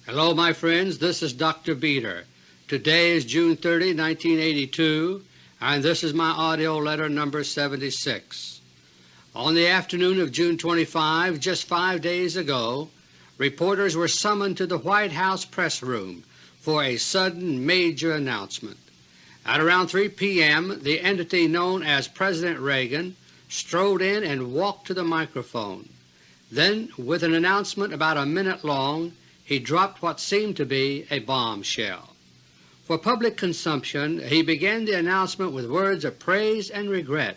Hello, my friends. This is Dr. Beter. Today is June 30, 1982, and this is my AUDIO LETTER No. 76. On the afternoon of June 25, just 5 days ago, reporters were summoned to the White House press room for a sudden major announcement. At around 3 p.m., the entity known as President Reagan strode in and walked to the microphone. Then, with an announcement about a minute long, he dropped what seemed to be a bombshell. For public consumption, he began the announcement with words of praise and regret,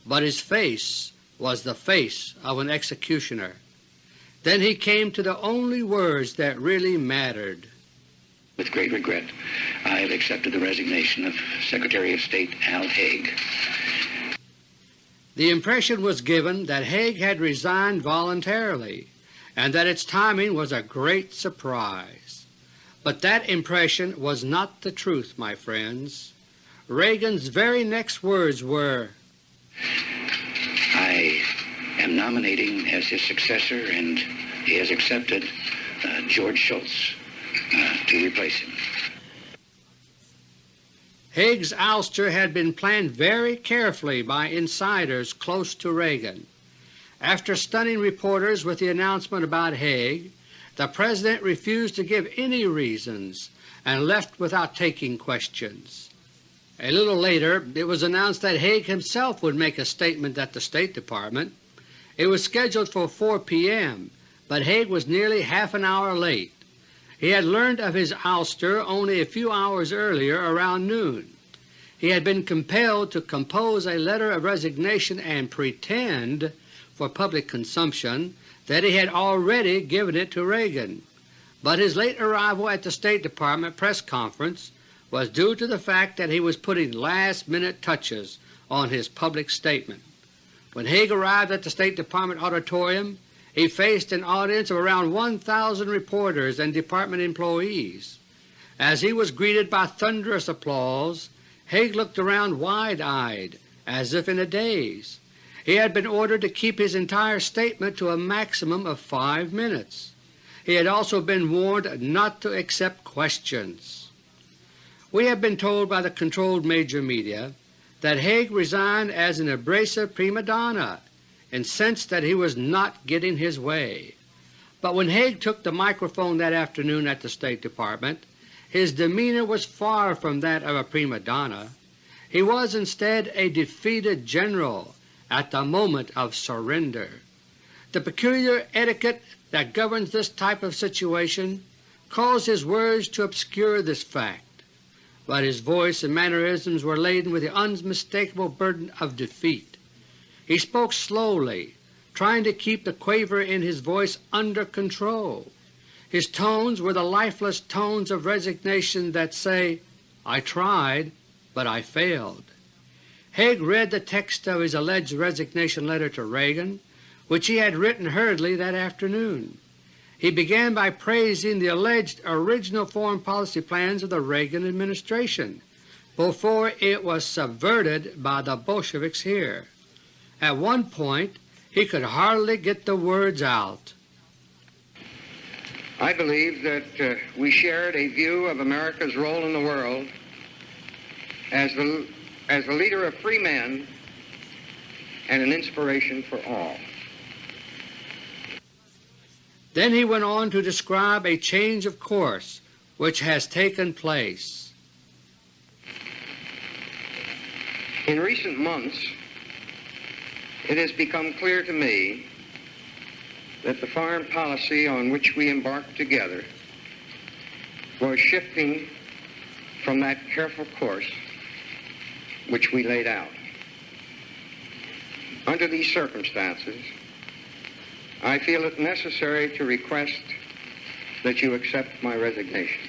but his face was the face of an executioner. Then he came to the only words that really mattered. With great regret, I have accepted the resignation of Secretary of State Al Haig. The impression was given that Haig had resigned voluntarily, and that its timing was a great surprise. But that impression was not the truth, my friends. Reagan's very next words were, I am nominating as his successor, and he has accepted George Shultz to replace him. Haig's ouster had been planned very carefully by insiders close to Reagan. After stunning reporters with the announcement about Haig, the President refused to give any reasons and left without taking questions. A little later it was announced that Haig himself would make a statement at the State Department. It was scheduled for 4 p.m., but Haig was nearly half an hour late. He had learned of his ouster only a few hours earlier around noon. He had been compelled to compose a letter of resignation and pretend for public consumption that he had already given it to Reagan, but his late arrival at the State Department press conference was due to the fact that he was putting last-minute touches on his public statement. When Haig arrived at the State Department auditorium, he faced an audience of around 1,000 reporters and Department employees. As he was greeted by thunderous applause, Haig looked around wide-eyed, as if in a daze. He had been ordered to keep his entire statement to a maximum of 5 minutes. He had also been warned not to accept questions. We have been told by the controlled major media that Haig resigned as an abrasive prima donna, incensed that he was not getting his way. But when Haig took the microphone that afternoon at the State Department, his demeanor was far from that of a prima donna. He was instead a defeated general at the moment of surrender. The peculiar etiquette that governs this type of situation caused his words to obscure this fact, but his voice and mannerisms were laden with the unmistakable burden of defeat. He spoke slowly, trying to keep the quaver in his voice under control. His tones were the lifeless tones of resignation that say, "I tried, but I failed." Haig read the text of his alleged resignation letter to Reagan, which he had written hurriedly that afternoon. He began by praising the alleged original foreign policy plans of the Reagan administration before it was subverted by the Bolsheviks here. At one point he could hardly get the words out. I believe that we shared a view of America's role in the world as the leader of free men and an inspiration for all. Then he went on to describe a change of course which has taken place. In recent months, it has become clear to me that the foreign policy on which we embarked together was shifting from that careful course which we laid out. Under these circumstances, I feel it necessary to request that you accept my resignation.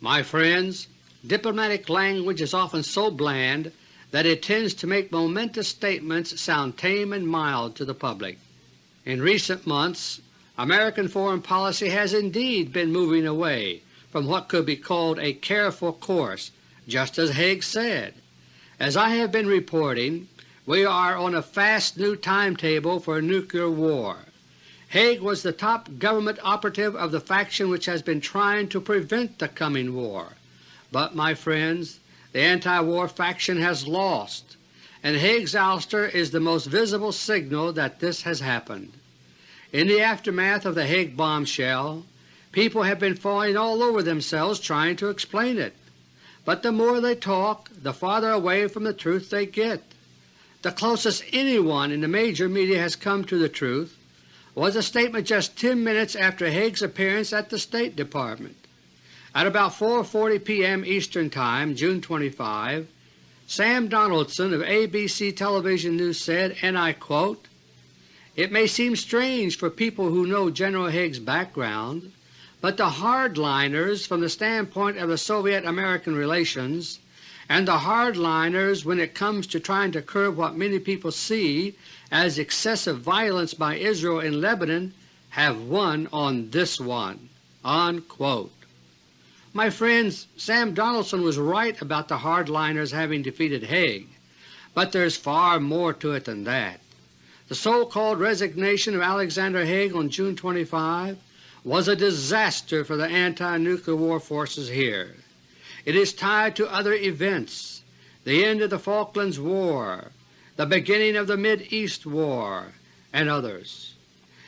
My friends, diplomatic language is often so bland that it tends to make momentous statements sound tame and mild to the public. In recent months, American foreign policy has indeed been moving away from what could be called a careful course, just as Haig said. As I have been reporting, we are on a fast new timetable for nuclear war. Haig was the top government operative of the faction which has been trying to prevent the coming war. But, my friends, the anti-war faction has lost, and Haig's ouster is the most visible signal that this has happened. In the aftermath of the Haig bombshell, people have been falling all over themselves trying to explain it, but the more they talk, the farther away from the truth they get. The closest anyone in the major media has come to the truth was a statement just 10 minutes after Haig's appearance at the State Department. At about 4:40 p.m. Eastern Time, June 25, Sam Donaldson of ABC Television News said, and I quote, "It may seem strange for people who know General Haig's background, but the hardliners from the standpoint of the Soviet-American relations and the hardliners when it comes to trying to curb what many people see as excessive violence by Israel in Lebanon have won on this one." Unquote. My friends, Sam Donaldson was right about the hardliners having defeated Haig, but there's far more to it than that. The so-called resignation of Alexander Haig on June 25 was a disaster for the anti-nuclear war forces here. It is tied to other events, the end of the Falklands War, the beginning of the Mid-East War, and others.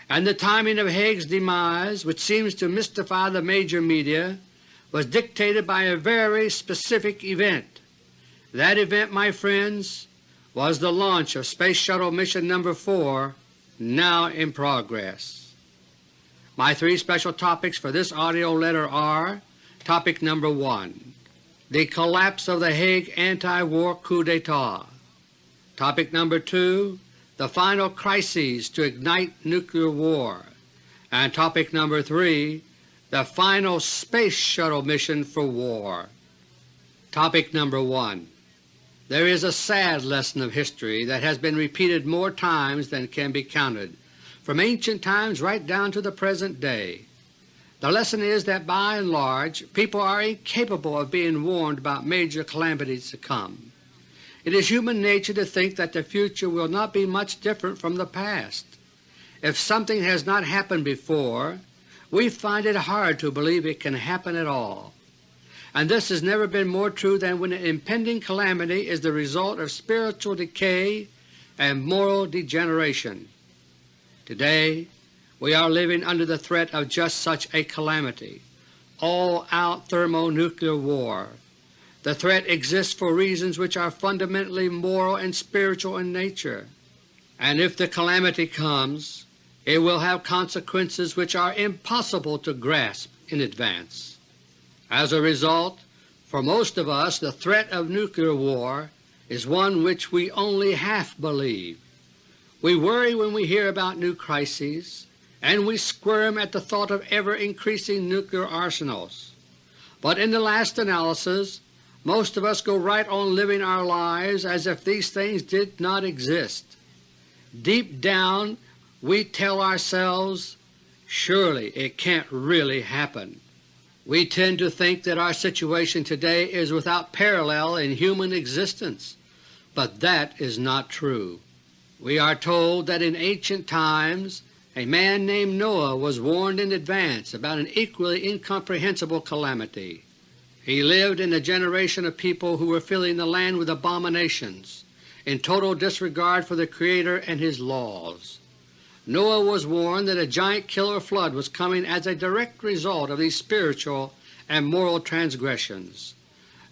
And the timing of Haig's demise, which seems to mystify the major media, was dictated by a very specific event. That event, my friends, was the launch of Space Shuttle Mission No. 4, now in progress. My three special topics for this AUDIO letter are: Topic number 1, the collapse of the Haig anti-war coup d'etat. Topic number 2, the final crises to ignite nuclear war. And topic number 3, the final Space Shuttle mission for war. Topic number 1. There is a sad lesson of history that has been repeated more times than can be counted, from ancient times right down to the present day. The lesson is that by and large people are incapable of being warned about major calamities to come. It is human nature to think that the future will not be much different from the past. If something has not happened before, we find it hard to believe it can happen at all. And this has never been more true than when an impending calamity is the result of spiritual decay and moral degeneration. Today we are living under the threat of just such a calamity, all-out thermonuclear war. The threat exists for reasons which are fundamentally moral and spiritual in nature, and if the calamity comes, it will have consequences which are impossible to grasp in advance. As a result, for most of us the threat of nuclear war is one which we only half believe. We worry when we hear about new crises, and we squirm at the thought of ever-increasing nuclear arsenals. But in the last analysis, most of us go right on living our lives as if these things did not exist. Deep down we tell ourselves, surely it can't really happen. We tend to think that our situation today is without parallel in human existence, but that is not true. We are told that in ancient times a man named Noah was warned in advance about an equally incomprehensible calamity. He lived in a generation of people who were filling the land with abominations, in total disregard for the Creator and His laws. Noah was warned that a giant killer flood was coming as a direct result of these spiritual and moral transgressions.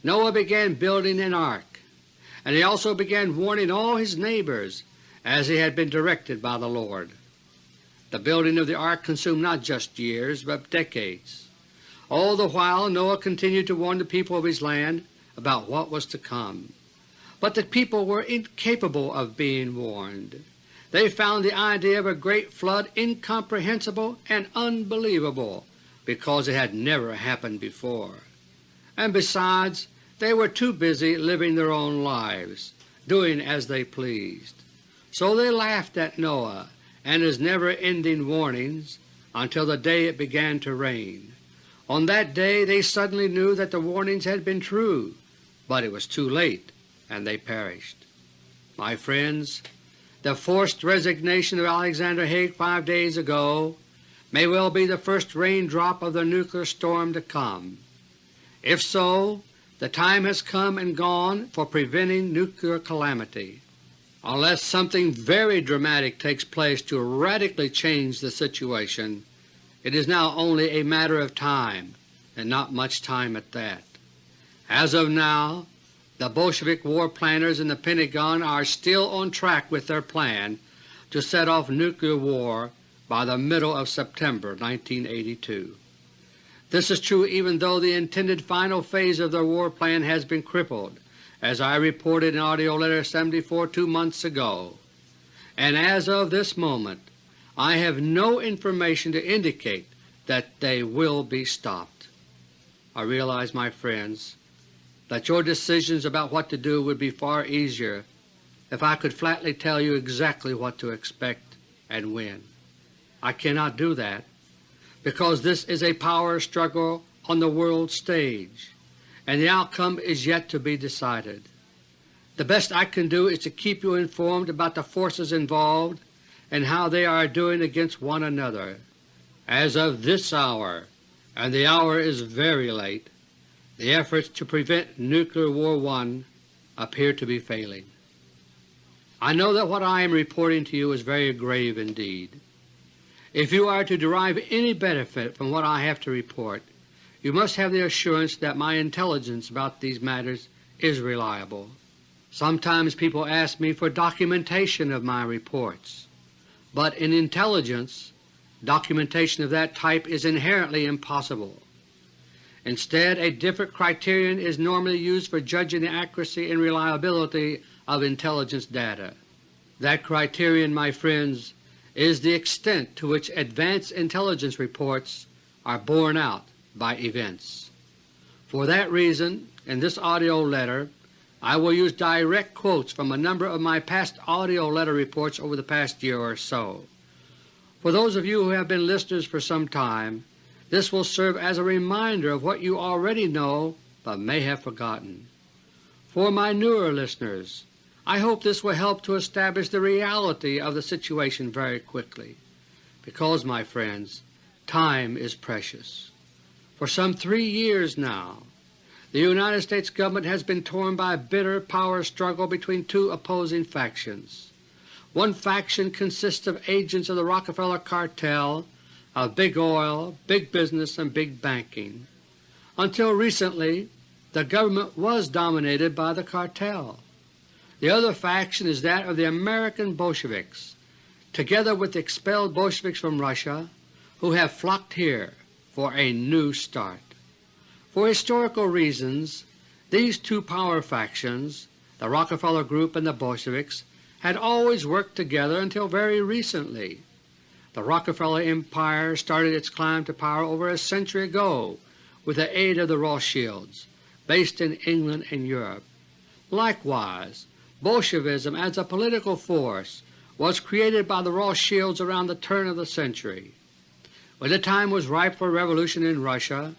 Noah began building an ark, and he also began warning all his neighbors as he had been directed by the Lord. The building of the ark consumed not just years, but decades. All the while Noah continued to warn the people of his land about what was to come. But the people were incapable of being warned. They found the idea of a great flood incomprehensible and unbelievable because it had never happened before. And besides, they were too busy living their own lives, doing as they pleased. So they laughed at Noah and his never-ending warnings until the day it began to rain. On that day they suddenly knew that the warnings had been true, but it was too late and they perished. My friends, The forced resignation of Alexander Haig 5 days ago may well be the first raindrop of the nuclear storm to come. If so, the time has come and gone for preventing nuclear calamity. Unless something very dramatic takes place to radically change the situation, it is now only a matter of time, and not much time at that. As of now, the Bolshevik war planners in the Pentagon are still on track with their plan to set off nuclear war by the middle of September 1982. This is true even though the intended final phase of their war plan has been crippled, as I reported in AUDIO LETTER 74 2 months ago, and as of this moment I have no information to indicate that they will be stopped. I realize, my friends, that your decisions about what to do would be far easier if I could flatly tell you exactly what to expect and when. I cannot do that, because this is a power struggle on the world stage, and the outcome is yet to be decided. The best I can do is to keep you informed about the forces involved and how they are doing against one another. As of this hour, and the hour is very late, the efforts to prevent Nuclear War I appear to be failing. I know that what I am reporting to you is very grave indeed. If you are to derive any benefit from what I have to report, you must have the assurance that my intelligence about these matters is reliable. Sometimes people ask me for documentation of my reports, but in intelligence, documentation of that type is inherently impossible. Instead, a different criterion is normally used for judging the accuracy and reliability of intelligence data. That criterion, my friends, is the extent to which advanced intelligence reports are borne out by events. For that reason, in this AUDIO letter I will use direct quotes from a number of my past AUDIO letter reports over the past year or so. For those of you who have been listeners for some time, this will serve as a reminder of what you already know but may have forgotten. For my newer listeners, I hope this will help to establish the reality of the situation very quickly, because, my friends, time is precious. For some 3 years now, the United States government has been torn by a bitter power struggle between two opposing factions. One faction consists of agents of the Rockefeller cartel, of big oil, big business, and big banking. Until recently, the government was dominated by the cartel. The other faction is that of the American Bolsheviks, together with the expelled Bolsheviks from Russia, who have flocked here for a new start. For historical reasons, these two power factions, the Rockefeller group and the Bolsheviks, had always worked together until very recently. The Rockefeller Empire started its climb to power over a century ago with the aid of the Rothschilds, based in England and Europe. Likewise, Bolshevism as a political force was created by the Rothschilds around the turn of the century. When the time was ripe for revolution in Russia,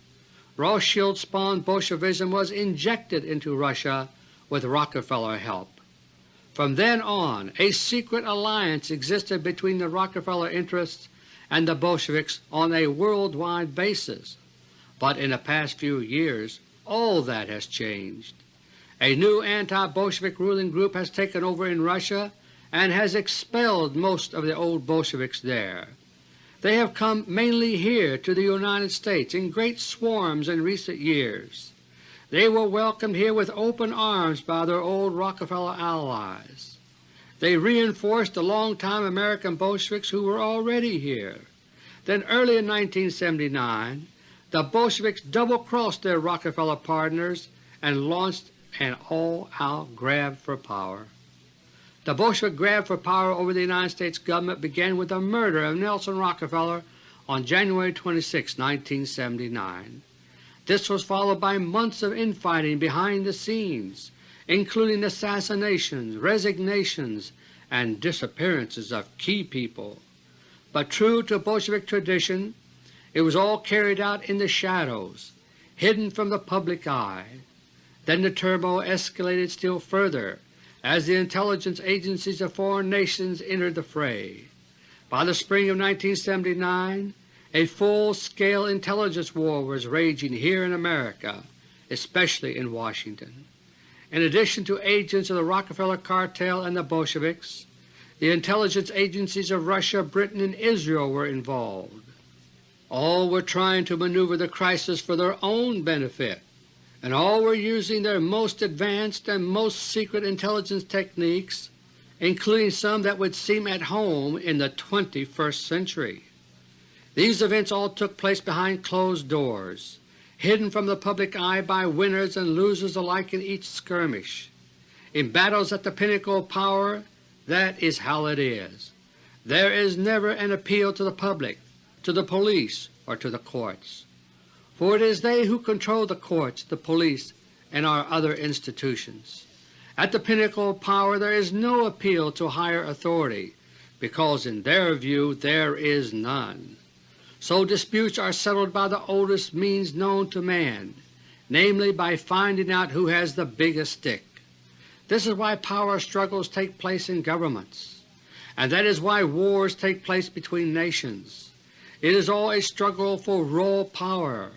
Rothschild-spawned Bolshevism was injected into Russia with Rockefeller help. From then on, a secret alliance existed between the Rockefeller interests and the Bolsheviks on a worldwide basis. But in the past few years, all that has changed. A new anti-Bolshevik ruling group has taken over in Russia and has expelled most of the old Bolsheviks there. They have come mainly here to the United States in great swarms in recent years. They were welcomed here with open arms by their old Rockefeller allies. They reinforced the long-time American Bolsheviks who were already here. Then early in 1979, the Bolsheviks double-crossed their Rockefeller partners and launched an all-out grab for power. The Bolshevik grab for power over the United States government began with the murder of Nelson Rockefeller on January 26, 1979. This was followed by months of infighting behind the scenes, including assassinations, resignations, and disappearances of key people. But true to Bolshevik tradition, it was all carried out in the shadows, hidden from the public eye. Then the turmoil escalated still further as the intelligence agencies of foreign nations entered the fray. By the spring of 1979, a full-scale intelligence war was raging here in America, especially in Washington. In addition to agents of the Rockefeller cartel and the Bolsheviks, the intelligence agencies of Russia, Britain, and Israel were involved. All were trying to maneuver the crisis for their own benefit, and all were using their most advanced and most secret intelligence techniques, including some that would seem at home in the 21st century. These events all took place behind closed doors, hidden from the public eye by winners and losers alike in each skirmish. In battles at the pinnacle of power, that is how it is. There is never an appeal to the public, to the police, or to the courts. For it is they who control the courts, the police, and our other institutions. At the pinnacle of power there is no appeal to higher authority, because in their view there is none. So disputes are settled by the oldest means known to man, namely by finding out who has the biggest stick. This is why power struggles take place in governments, and that is why wars take place between nations. It is all a struggle for raw power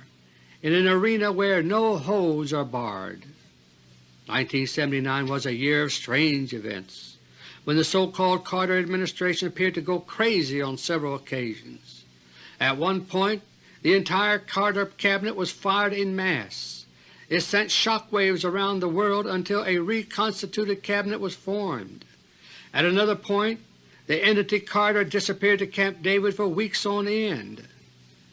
in an arena where no holds are barred. 1979 was a year of strange events, when the so-called Carter administration appeared to go crazy on several occasions. At one point the entire Carter cabinet was fired en masse. It sent shock waves around the world until a reconstituted cabinet was formed. At another point the entity Carter disappeared to Camp David for weeks on end.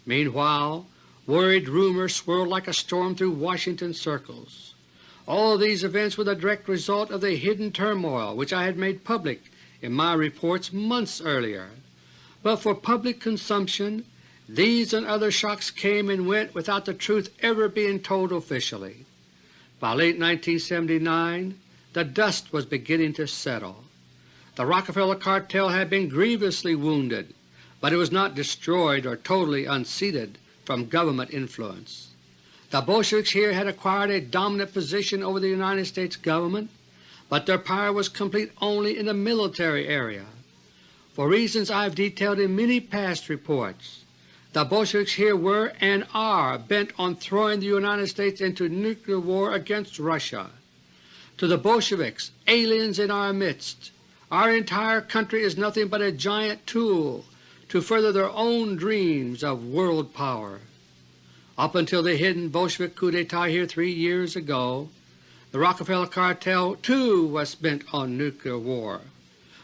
Meanwhile, worried rumors swirled like a storm through Washington circles. All these events were the direct result of the hidden turmoil which I had made public in my reports months earlier. But for public consumption, these and other shocks came and went without the truth ever being told officially. By late 1979 the dust was beginning to settle. The Rockefeller cartel had been grievously wounded, but it was not destroyed or totally unseated from government influence. The Bolsheviks here had acquired a dominant position over the United States government, but their power was complete only in the military area. For reasons I have detailed in many past reports, the Bolsheviks here were and are bent on throwing the United States into nuclear war against Russia. To the Bolsheviks, aliens in our midst, our entire country is nothing but a giant tool to further their own dreams of world power. Up until the hidden Bolshevik coup d'etat here 3 years ago, the Rockefeller cartel too was bent on nuclear war.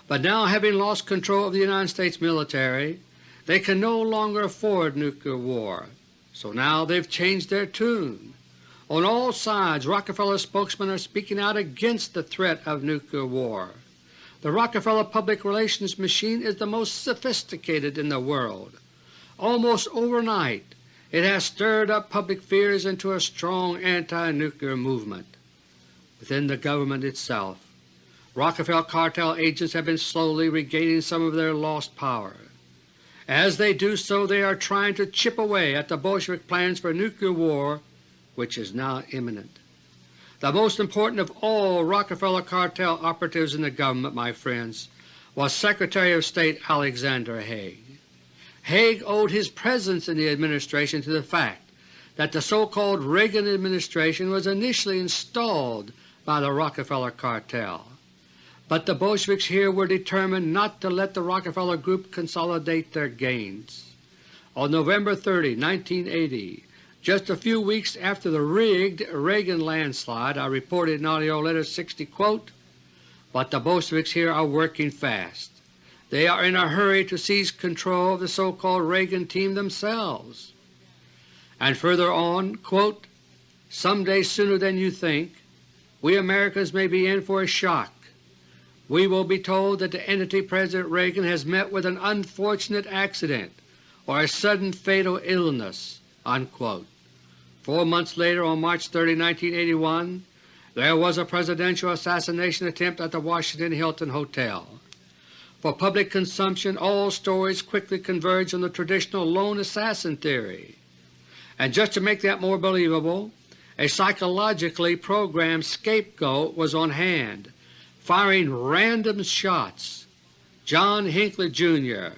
But now, having lost control of the United States military, they can no longer afford nuclear war. So now they've changed their tune. On all sides Rockefeller spokesmen are speaking out against the threat of nuclear war. The Rockefeller public relations machine is the most sophisticated in the world. Almost overnight it has stirred up public fears into a strong anti-nuclear movement. Within the government itself, Rockefeller cartel agents have been slowly regaining some of their lost power. As they do so, they are trying to chip away at the Bolshevik plans for nuclear war, which is now imminent. The most important of all Rockefeller cartel operatives in the government, my friends, was Secretary of State Alexander Haig. Haig owed his presence in the administration to the fact that the so-called Reagan administration was initially installed by the Rockefeller cartel. But the Bolsheviks here were determined not to let the Rockefeller Group consolidate their gains. On November 30, 1980, just a few weeks after the rigged Reagan landslide, I reported in AUDIO LETTER 60, quote, "But the Bolsheviks here are working fast. They are in a hurry to seize control of the so-called Reagan team themselves." And further on, quote, "Some day sooner than you think, we Americans may be in for a shock. We will be told that the entity President Reagan has met with an unfortunate accident or a sudden fatal illness." Unquote. 4 months later, on March 30, 1981, there was a presidential assassination attempt at the Washington Hilton Hotel. For public consumption, all stories quickly converged on the traditional lone assassin theory. And just to make that more believable, a psychologically programmed scapegoat was on hand, firing random shots. John Hinckley, Jr.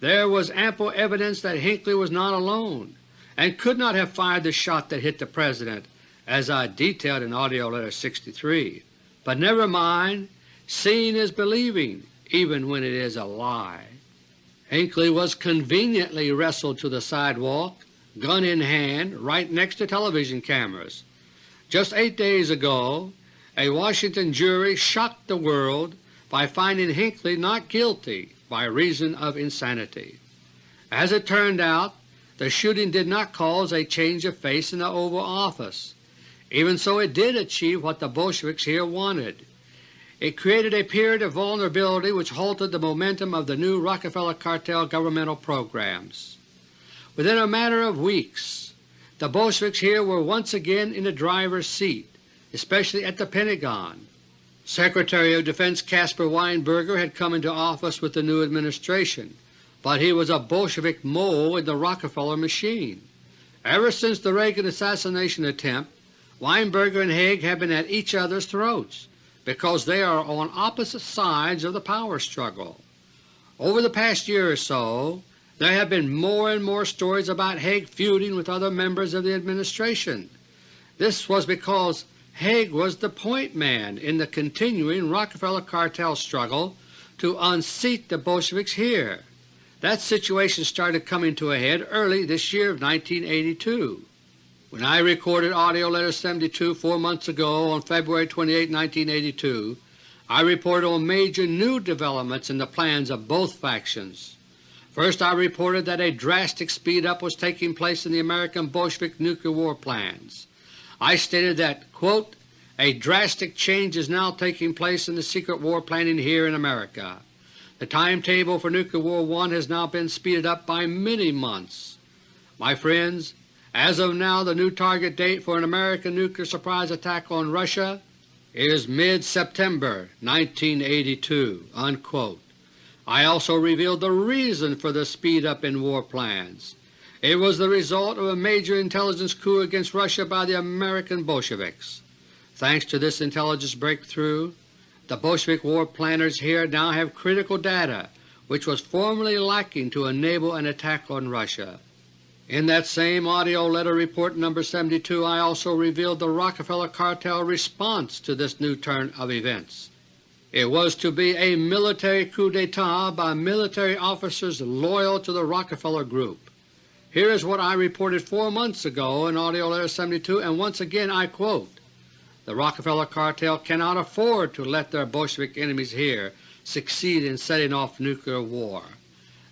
There was ample evidence that Hinckley was not alone and could not have fired the shot that hit the President, as I detailed in AUDIO LETTER No. 63. But never mind, seeing is believing, even when it is a lie. Hinckley was conveniently wrestled to the sidewalk, gun in hand, right next to television cameras. Just 8 days ago, a Washington jury shocked the world by finding Hinckley not guilty by reason of insanity. As it turned out, the shooting did not cause a change of face in the Oval Office. Even so, it did achieve what the Bolsheviks here wanted. It created a period of vulnerability which halted the momentum of the new Rockefeller cartel governmental programs. Within a matter of weeks, the Bolsheviks here were once again in the driver's seat, especially at the Pentagon. Secretary of Defense Caspar Weinberger had come into office with the new administration, but he was a Bolshevik mole in the Rockefeller machine. Ever since the Reagan assassination attempt, Weinberger and Haig have been at each other's throats because they are on opposite sides of the power struggle. Over the past year or so, there have been more and more stories about Haig feuding with other members of the administration. This was because Haig was the point man in the continuing Rockefeller cartel struggle to unseat the Bolsheviks here. That situation started coming to a head early this year of 1982. When I recorded AUDIO LETTER No. 72 4 months ago on February 28, 1982, I reported on major new developments in the plans of both factions. First, I reported that a drastic speed-up was taking place in the American Bolshevik nuclear war plans. I stated that, quote, "A drastic change is now taking place in the secret war planning here in America. The timetable for Nuclear War I has now been speeded up by many months. My friends, as of now the new target date for an American nuclear surprise attack on Russia is mid-September 1982." Unquote. I also revealed the reason for the speed-up in war plans. It was the result of a major intelligence coup against Russia by the American Bolsheviks. Thanks to this intelligence breakthrough, the Bolshevik war planners here now have critical data which was formerly lacking to enable an attack on Russia. In that same AUDIO LETTER Report No. 72 I also revealed the Rockefeller cartel response to this new turn of events. It was to be a military coup d'etat by military officers loyal to the Rockefeller Group. Here is what I reported 4 months ago in AUDIO LETTER No. 72, and once again I quote, "The Rockefeller cartel cannot afford to let their Bolshevik enemies here succeed in setting off nuclear war.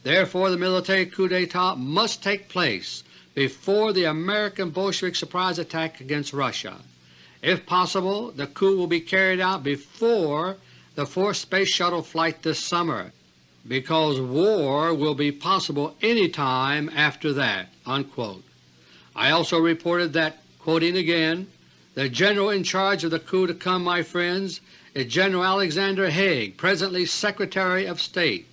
Therefore the military coup d'etat must take place before the American Bolshevik surprise attack against Russia. If possible, the coup will be carried out before the fourth Space Shuttle flight this summer, because war will be possible any time after that." Unquote. I also reported that, quoting again, "The general in charge of the coup to come, my friends, is General Alexander Haig, presently Secretary of State.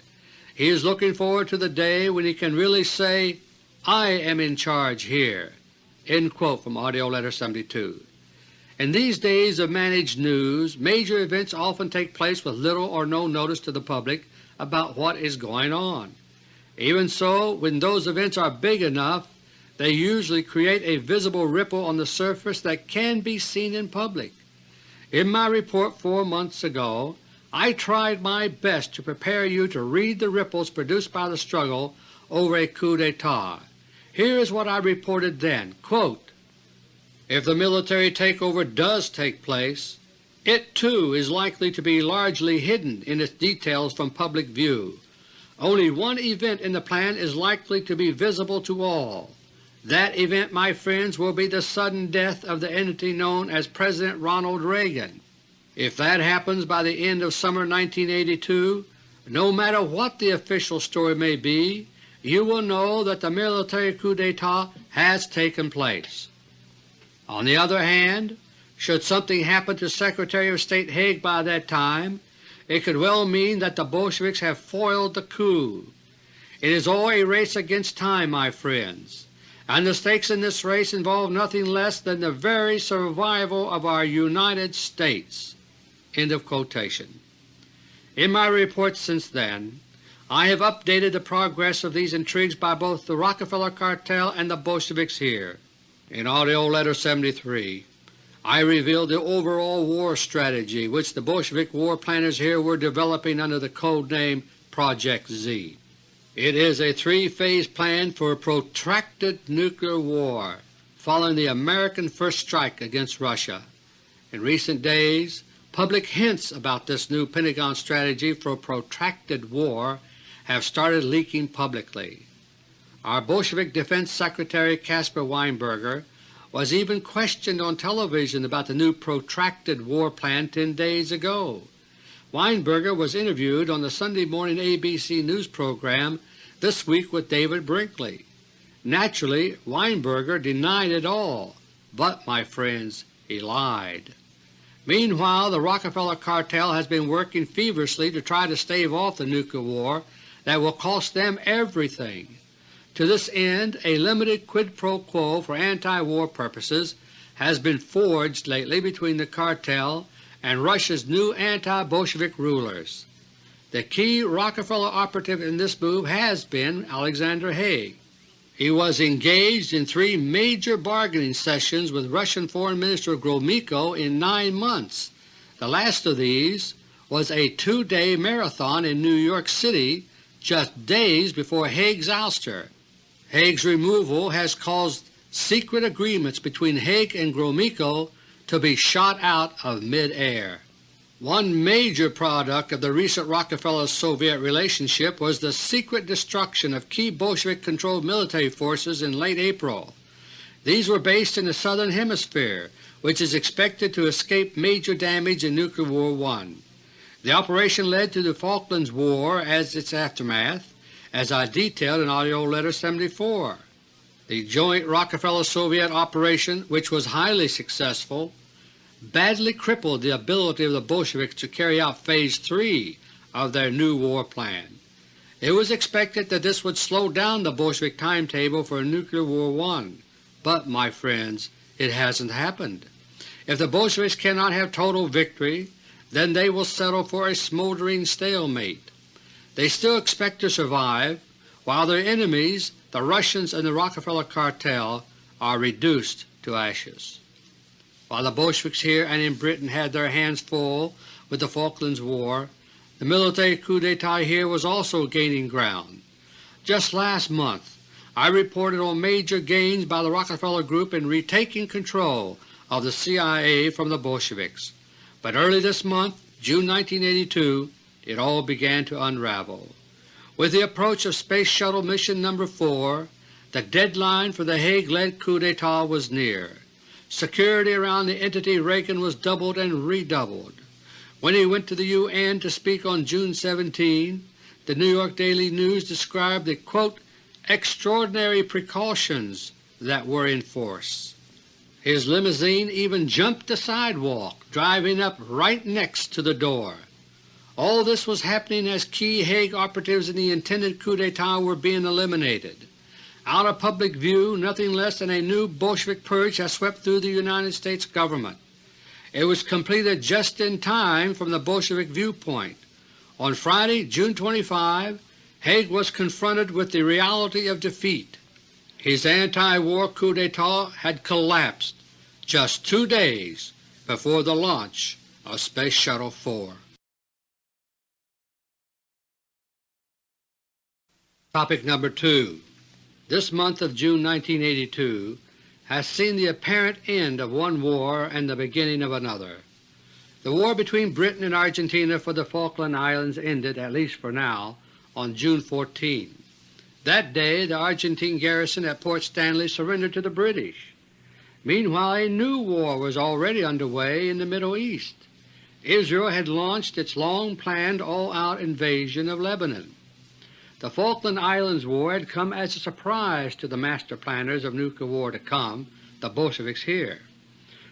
He is looking forward to the day when he can really say, 'I am in charge here.'" End quote from AUDIO LETTER No. 72. In these days of managed news, major events often take place with little or no notice to the public about what is going on. Even so, when those events are big enough, they usually create a visible ripple on the surface that can be seen in public. In my report 4 months ago, I tried my best to prepare you to read the ripples produced by the struggle over a coup d'etat. Here is what I reported then, quote, "If the military takeover does take place, it too is likely to be largely hidden in its details from public view. Only one event in the plan is likely to be visible to all. That event, my friends, will be the sudden death of the entity known as President Ronald Reagan. If that happens by the end of summer 1982, no matter what the official story may be, you will know that the military coup d'etat has taken place. On the other hand, should something happen to Secretary of State Haig by that time, it could well mean that the Bolsheviks have foiled the coup. It is all a race against time, my friends, and the stakes in this race involve nothing less than the very survival of our United States." End of quotation. In my reports since then, I have updated the progress of these intrigues by both the Rockefeller cartel and the Bolsheviks here. In AUDIO LETTER 73, I revealed the overall war strategy which the Bolshevik war planners here were developing under the code name Project Z. It is a three-phase plan for a protracted nuclear war following the American first strike against Russia. In recent days, public hints about this new Pentagon strategy for a protracted war have started leaking publicly. Our Bolshevik Defense Secretary Caspar Weinberger was even questioned on television about the new protracted war plan 10 days ago. Weinberger was interviewed on the Sunday morning ABC news program This Week with David Brinkley. Naturally, Weinberger denied it all, but, my friends, he lied. Meanwhile, the Rockefeller cartel has been working feverishly to try to stave off the nuclear war that will cost them everything. To this end, a limited quid pro quo for anti-war purposes has been forged lately between the cartel and Russia's new anti-Bolshevik rulers. The key Rockefeller operative in this move has been Alexander Haig. He was engaged in 3 major bargaining sessions with Russian Foreign Minister Gromyko in 9 months. The last of these was a 2-day marathon in New York City just days before Haig's ouster. Haig's removal has caused secret agreements between Haig and Gromyko to be shot out of mid-air. One major product of the recent Rockefeller-Soviet relationship was the secret destruction of key Bolshevik-controlled military forces in late April. These were based in the Southern Hemisphere, which is expected to escape major damage in Nuclear War I. The operation led to the Falklands War as its aftermath, as I detailed in AUDIO LETTER 74. The joint Rockefeller-Soviet operation, which was highly successful, badly crippled the ability of the Bolsheviks to carry out Phase 3 of their new war plan. It was expected that this would slow down the Bolshevik timetable for Nuclear War I, but, my friends, it hasn't happened. If the Bolsheviks cannot have total victory, then they will settle for a smoldering stalemate. They still expect to survive, while their enemies, the Russians and the Rockefeller cartel, are reduced to ashes. While the Bolsheviks here and in Britain had their hands full with the Falklands War, the military coup d'etat here was also gaining ground. Just last month I reported on major gains by the Rockefeller Group in retaking control of the CIA from the Bolsheviks. But early this month, June 1982, it all began to unravel. With the approach of Space Shuttle Mission No. 4, the deadline for the Haig-led coup d'etat was near. Security around the entity Reagan was doubled and redoubled. When he went to the UN to speak on June 17, the New York Daily News described the quote, "extraordinary precautions" that were in force. His limousine even jumped the sidewalk, driving up right next to the door. All this was happening as key Haig operatives in the intended coup d'etat were being eliminated. Out of public view, nothing less than a new Bolshevik purge has swept through the United States government. It was completed just in time from the Bolshevik viewpoint. On Friday, June 25, Haig was confronted with the reality of defeat. His anti-war coup d'etat had collapsed just 2 days before the launch of Space Shuttle 4. Topic number 2. This month of June 1982 has seen the apparent end of one war and the beginning of another. The war between Britain and Argentina for the Falkland Islands ended, at least for now, on June 14. That day the Argentine garrison at Port Stanley surrendered to the British. Meanwhile a new war was already underway in the Middle East. Israel had launched its long-planned all-out invasion of Lebanon. The Falkland Islands War had come as a surprise to the master planners of nuclear war to come, the Bolsheviks here.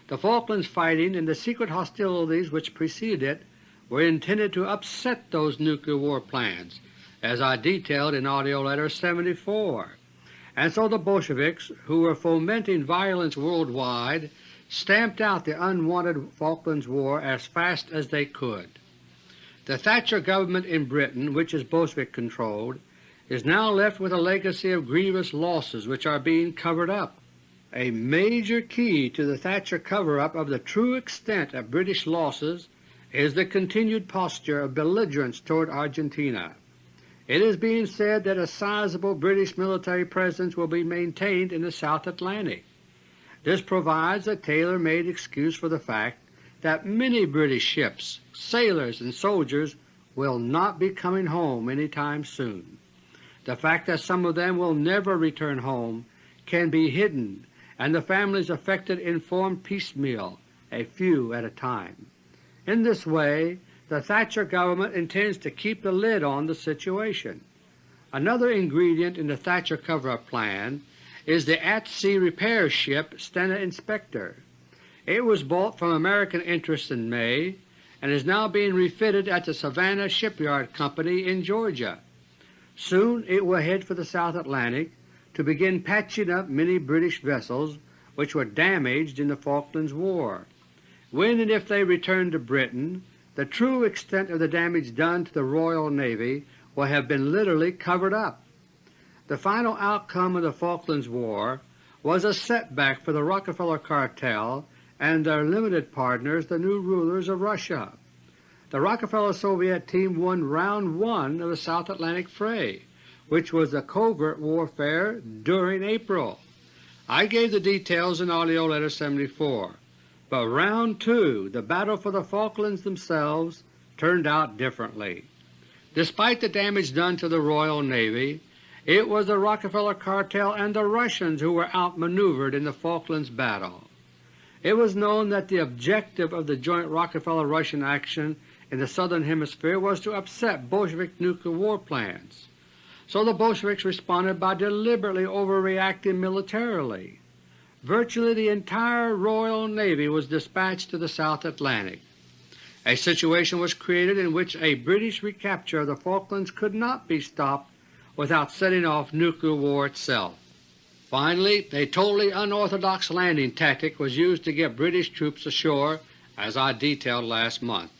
The Falklands fighting and the secret hostilities which preceded it were intended to upset those nuclear war plans, as I detailed in AUDIO LETTER 74. And so the Bolsheviks, who were fomenting violence worldwide, stamped out the unwanted Falklands War as fast as they could. The Thatcher government in Britain, which is Bolshevik-controlled, is now left with a legacy of grievous losses which are being covered up. A major key to the Thatcher cover-up of the true extent of British losses is the continued posture of belligerence toward Argentina. It is being said that a sizable British military presence will be maintained in the South Atlantic. This provides a tailor-made excuse for the fact that many British ships, sailors, and soldiers will not be coming home any time soon. The fact that some of them will never return home can be hidden, and the families affected informed piecemeal, a few at a time. In this way the Thatcher government intends to keep the lid on the situation. Another ingredient in the Thatcher cover-up plan is the at-sea repair ship Stena Inspector. It was bought from American interests in May and is now being refitted at the Savannah Shipyard Company in Georgia. Soon it will head for the South Atlantic to begin patching up many British vessels which were damaged in the Falklands War. When and if they return to Britain, the true extent of the damage done to the Royal Navy will have been literally covered up. The final outcome of the Falklands War was a setback for the Rockefeller cartel and their limited partners, the new rulers of Russia. The Rockefeller-Soviet team won Round 1 of the South Atlantic fray, which was the covert warfare during April. I gave the details in AUDIO LETTER No. 74. But Round 2, the battle for the Falklands themselves, turned out differently. Despite the damage done to the Royal Navy, it was the Rockefeller cartel and the Russians who were outmaneuvered in the Falklands battle. It was known that the objective of the joint Rockefeller-Russian action in the Southern Hemisphere was to upset Bolshevik nuclear war plans. So the Bolsheviks responded by deliberately overreacting militarily. Virtually the entire Royal Navy was dispatched to the South Atlantic. A situation was created in which a British recapture of the Falklands could not be stopped without setting off nuclear war itself. Finally, a totally unorthodox landing tactic was used to get British troops ashore, as I detailed last month.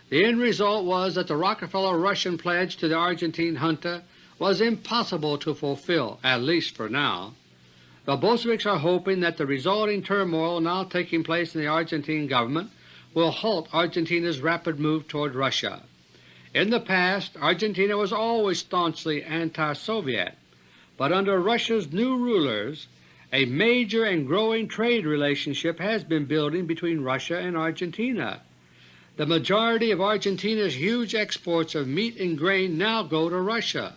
The end result was that the Rockefeller-Russian pledge to the Argentine junta was impossible to fulfill, at least for now. The Bolsheviks are hoping that the resulting turmoil now taking place in the Argentine government will halt Argentina's rapid move toward Russia. In the past, Argentina was always staunchly anti-Soviet, but under Russia's new rulers a major and growing trade relationship has been building between Russia and Argentina. The majority of Argentina's huge exports of meat and grain now go to Russia,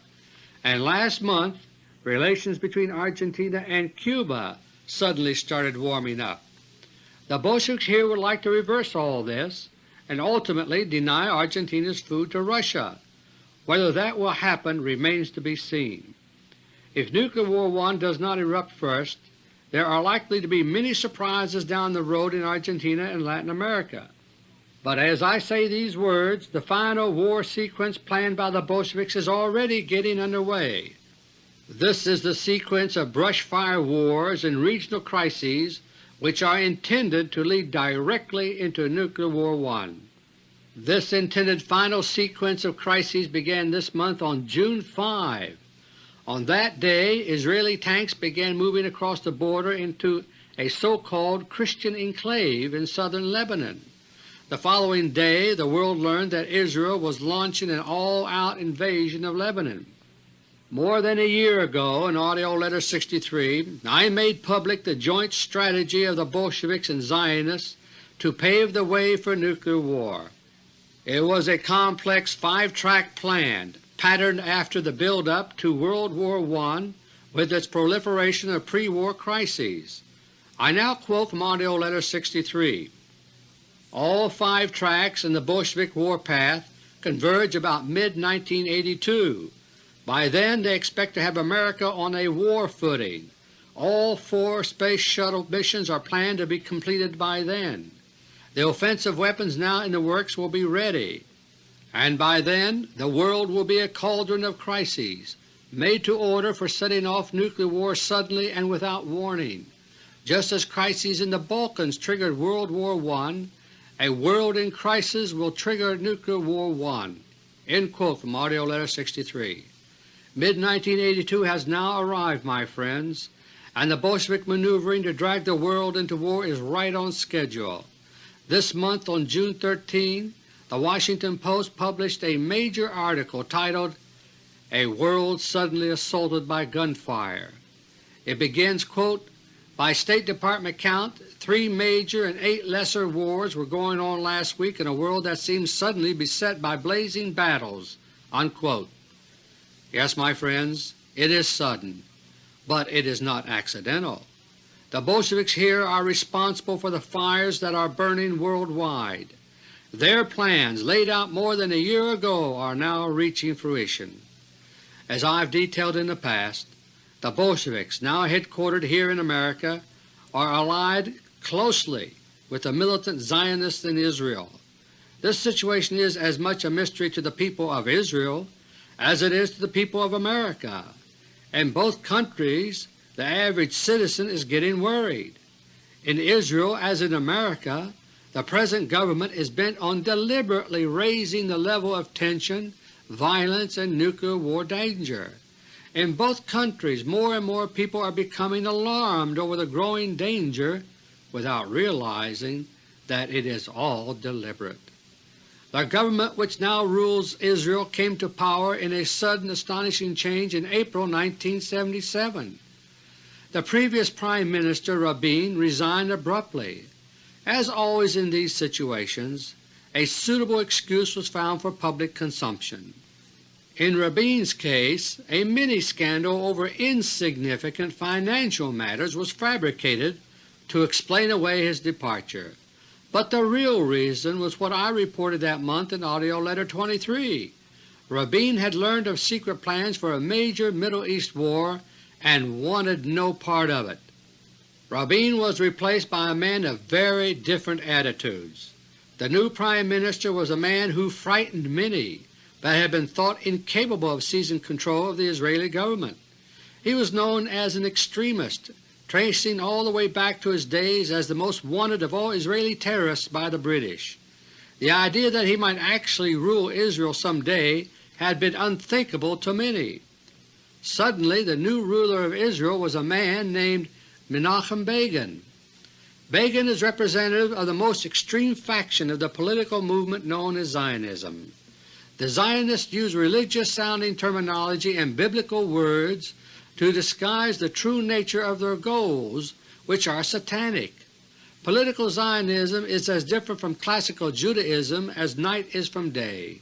and last month relations between Argentina and Cuba suddenly started warming up. The Bolsheviks here would like to reverse all this and ultimately deny Argentina's food to Russia. Whether that will happen remains to be seen. If Nuclear War I does not erupt first, there are likely to be many surprises down the road in Argentina and Latin America. But as I say these words, the final war sequence planned by the Bolsheviks is already getting underway. This is the sequence of brush-fire wars and regional crises which are intended to lead directly into Nuclear War I. This intended final sequence of crises began this month on June 5. On that day Israeli tanks began moving across the border into a so-called Christian enclave in southern Lebanon. The following day the world learned that Israel was launching an all-out invasion of Lebanon. More than a year ago, in AUDIO LETTER 63, I made public the joint strategy of the Bolsheviks and Zionists to pave the way for nuclear war. It was a complex 5-track plan patterned after the build-up to World War I with its proliferation of pre-war crises. I now quote from AUDIO LETTER 63. All 5 tracks in the Bolshevik warpath converge about mid-1982. By then they expect to have America on a war footing. All 4 Space Shuttle missions are planned to be completed by then. The offensive weapons now in the works will be ready, and by then the world will be a cauldron of crises, made to order for setting off nuclear war suddenly and without warning. Just as crises in the Balkans triggered World War I, a world in crisis will trigger Nuclear War I." End quote from AUDIO LETTER 63. Mid-1982 has now arrived, my friends, and the Bolshevik maneuvering to drag the world into war is right on schedule. This month, on June 13, the Washington Post published a major article titled, "A World Suddenly Assaulted by Gunfire." It begins, quote, "By State Department count, 3 major and 8 lesser wars were going on last week in a world that seems suddenly beset by blazing battles." Unquote. Yes, my friends, it is sudden, but it is not accidental. The Bolsheviks here are responsible for the fires that are burning worldwide. Their plans, laid out more than a year ago, are now reaching fruition. As I have detailed in the past, the Bolsheviks, now headquartered here in America, are allied closely with the militant Zionists in Israel. This situation is as much a mystery to the people of Israel as it is to the people of America. In both countries the average citizen is getting worried. In Israel, as in America, the present government is bent on deliberately raising the level of tension, violence, and nuclear war danger. In both countries more and more people are becoming alarmed over the growing danger without realizing that it is all deliberate. The government which now rules Israel came to power in a sudden astonishing change in April 1977. The previous Prime Minister, Rabin, resigned abruptly. As always in these situations, a suitable excuse was found for public consumption. In Rabin's case, a mini-scandal over insignificant financial matters was fabricated to explain away his departure. But the real reason was what I reported that month in AUDIO LETTER 23. Rabin had learned of secret plans for a major Middle East war and wanted no part of it. Rabin was replaced by a man of very different attitudes. The new Prime Minister was a man who frightened many, but had been thought incapable of seizing control of the Israeli government. He was known as an extremist, tracing all the way back to his days as the most wanted of all Israeli terrorists by the British. The idea that he might actually rule Israel some day had been unthinkable to many. Suddenly the new ruler of Israel was a man named Menachem Begin. Begin is representative of the most extreme faction of the political movement known as Zionism. The Zionists use religious-sounding terminology and biblical words to disguise the true nature of their goals, which are satanic. Political Zionism is as different from classical Judaism as night is from day.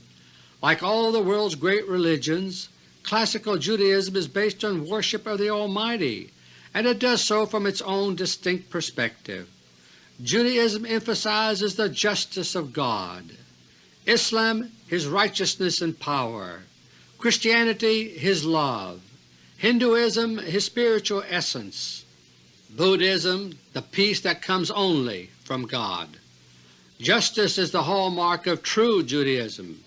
Like all the world's great religions, classical Judaism is based on worship of the Almighty, and it does so from its own distinct perspective. Judaism emphasizes the justice of God, Islam His righteousness and power, Christianity His love, Hinduism His spiritual essence, Buddhism the peace that comes only from God. Justice is the hallmark of true Judaism,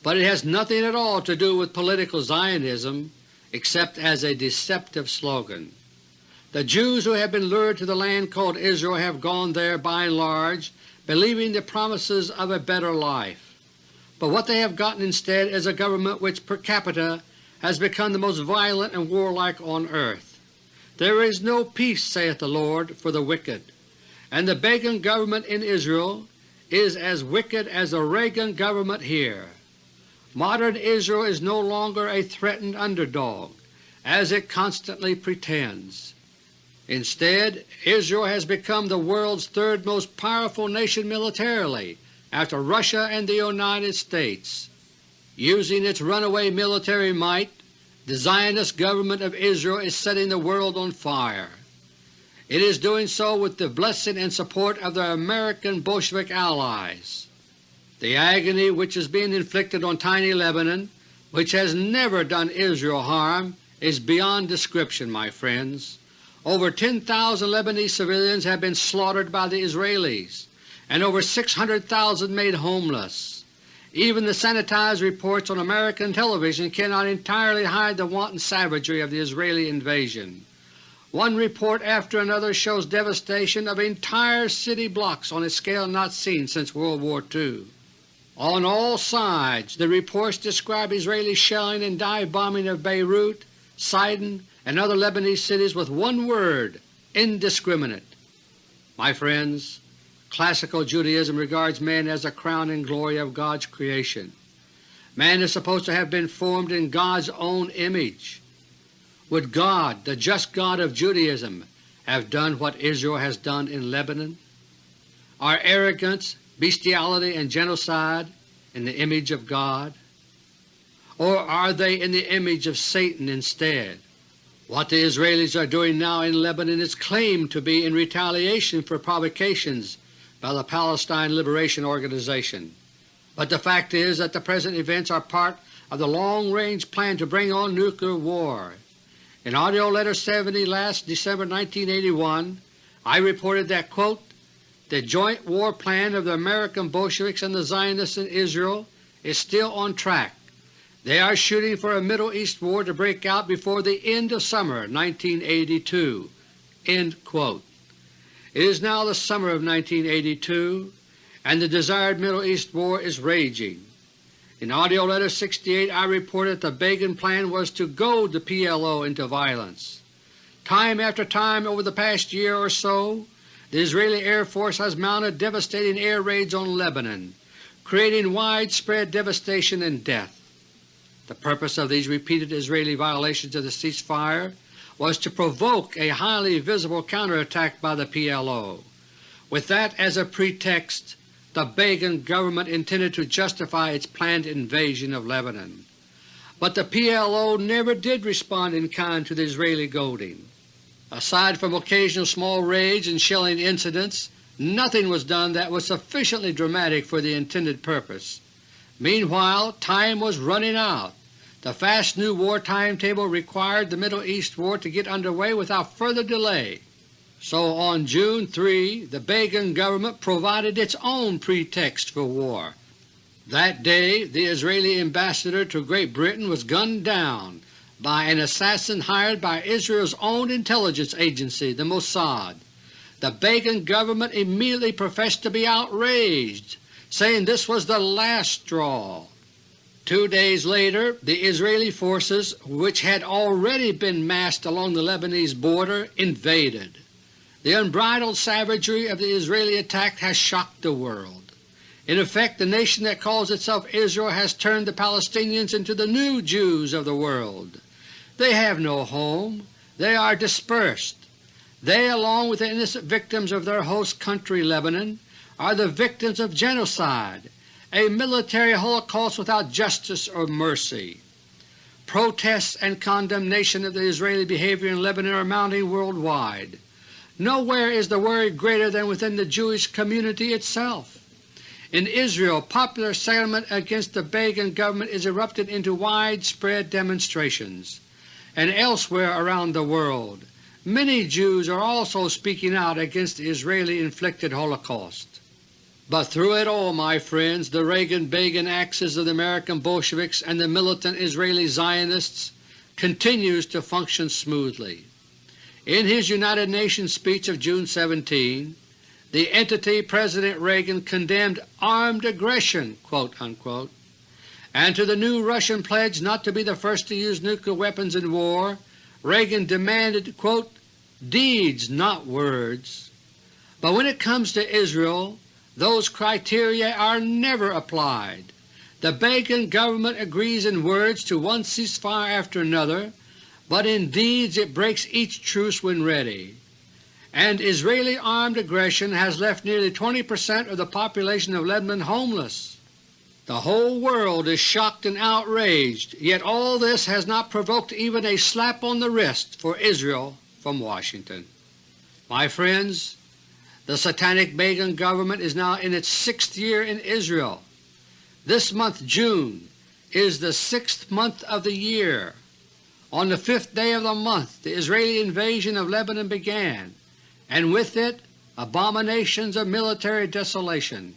but it has nothing at all to do with political Zionism except as a deceptive slogan. The Jews who have been lured to the land called Israel have gone there by and large believing the promises of a better life. But what they have gotten instead is a government which per capita has become the most violent and warlike on earth. There is no peace, saith the Lord, for the wicked, and the Begin government in Israel is as wicked as the Reagan government here. Modern Israel is no longer a threatened underdog, as it constantly pretends. Instead, Israel has become the world's third most powerful nation militarily, after Russia and the United States. Using its runaway military might, the Zionist government of Israel is setting the world on fire. It is doing so with the blessing and support of their American Bolshevik allies. The agony which is being inflicted on tiny Lebanon, which has never done Israel harm, is beyond description, my friends. Over 10,000 Lebanese civilians have been slaughtered by the Israelis, and over 600,000 made homeless. Even the sanitized reports on American television cannot entirely hide the wanton savagery of the Israeli invasion. One report after another shows devastation of entire city blocks on a scale not seen since World War II. On all sides the reports describe Israeli shelling and dive bombing of Beirut, Sidon, and other Lebanese cities with one word: indiscriminate. My friends, classical Judaism regards man as the crown and glory of God's creation. Man is supposed to have been formed in God's own image. Would God, the just God of Judaism, have done what Israel has done in Lebanon? Are arrogance, bestiality, and genocide in the image of God? Or are they in the image of Satan instead? What the Israelis are doing now in Lebanon is claimed to be in retaliation for provocations by the Palestine Liberation Organization. But the fact is that the present events are part of the long-range plan to bring on nuclear war. In AUDIO LETTER 70 last December 1981, I reported that, quote, "The joint war plan of the American Bolsheviks and the Zionists in Israel is still on track. They are shooting for a Middle East war to break out before the end of summer 1982." End quote. It is now the summer of 1982, and the desired Middle East war is raging. In AUDIO LETTER 68 I reported the Begin plan was to goad the PLO into violence. Time after time over the past year or so, the Israeli Air Force has mounted devastating air raids on Lebanon, creating widespread devastation and death. The purpose of these repeated Israeli violations of the ceasefire was to provoke a highly visible counterattack by the PLO. With that as a pretext, the Begin government intended to justify its planned invasion of Lebanon. But the PLO never did respond in kind to the Israeli goading. Aside from occasional small raids and shelling incidents, nothing was done that was sufficiently dramatic for the intended purpose. Meanwhile, time was running out. The fast new war timetable required the Middle East war to get underway without further delay. So on June 3 the Begin government provided its own pretext for war. That day the Israeli ambassador to Great Britain was gunned down by an assassin hired by Israel's own intelligence agency, the Mossad. The Begin government immediately professed to be outraged, saying this was the last straw. 2 days later the Israeli forces, which had already been massed along the Lebanese border, invaded. The unbridled savagery of the Israeli attack has shocked the world. In effect, the nation that calls itself Israel has turned the Palestinians into the new Jews of the world. They have no home. They are dispersed. They, along with the innocent victims of their host country Lebanon, are the victims of genocide, a military holocaust without justice or mercy. Protests and condemnation of the Israeli behavior in Lebanon are mounting worldwide. Nowhere is the worry greater than within the Jewish community itself. In Israel, popular sentiment against the Begin government is erupted into widespread demonstrations, and elsewhere around the world many Jews are also speaking out against the Israeli-inflicted Holocaust. But through it all, my friends, the Reagan-Begin axis of the American Bolsheviks and the militant Israeli Zionists continues to function smoothly. In his United Nations speech of June 17, the entity President Reagan condemned armed aggression, quote-unquote, and to the new Russian pledge not to be the first to use nuclear weapons in war, Reagan demanded, quote, "deeds, not words." But when it comes to Israel, those criteria are never applied. The Begin government agrees in words to one ceasefire after another, but in deeds it breaks each truce when ready. And Israeli armed aggression has left nearly 20% of the population of Lebanon homeless. The whole world is shocked and outraged, yet all this has not provoked even a slap on the wrist for Israel from Washington. My friends, the satanic Begin government is now in its 6th year in Israel. This month, June, is the 6th month of the year. On the 5th day of the month the Israeli invasion of Lebanon began, and with it abominations of military desolation.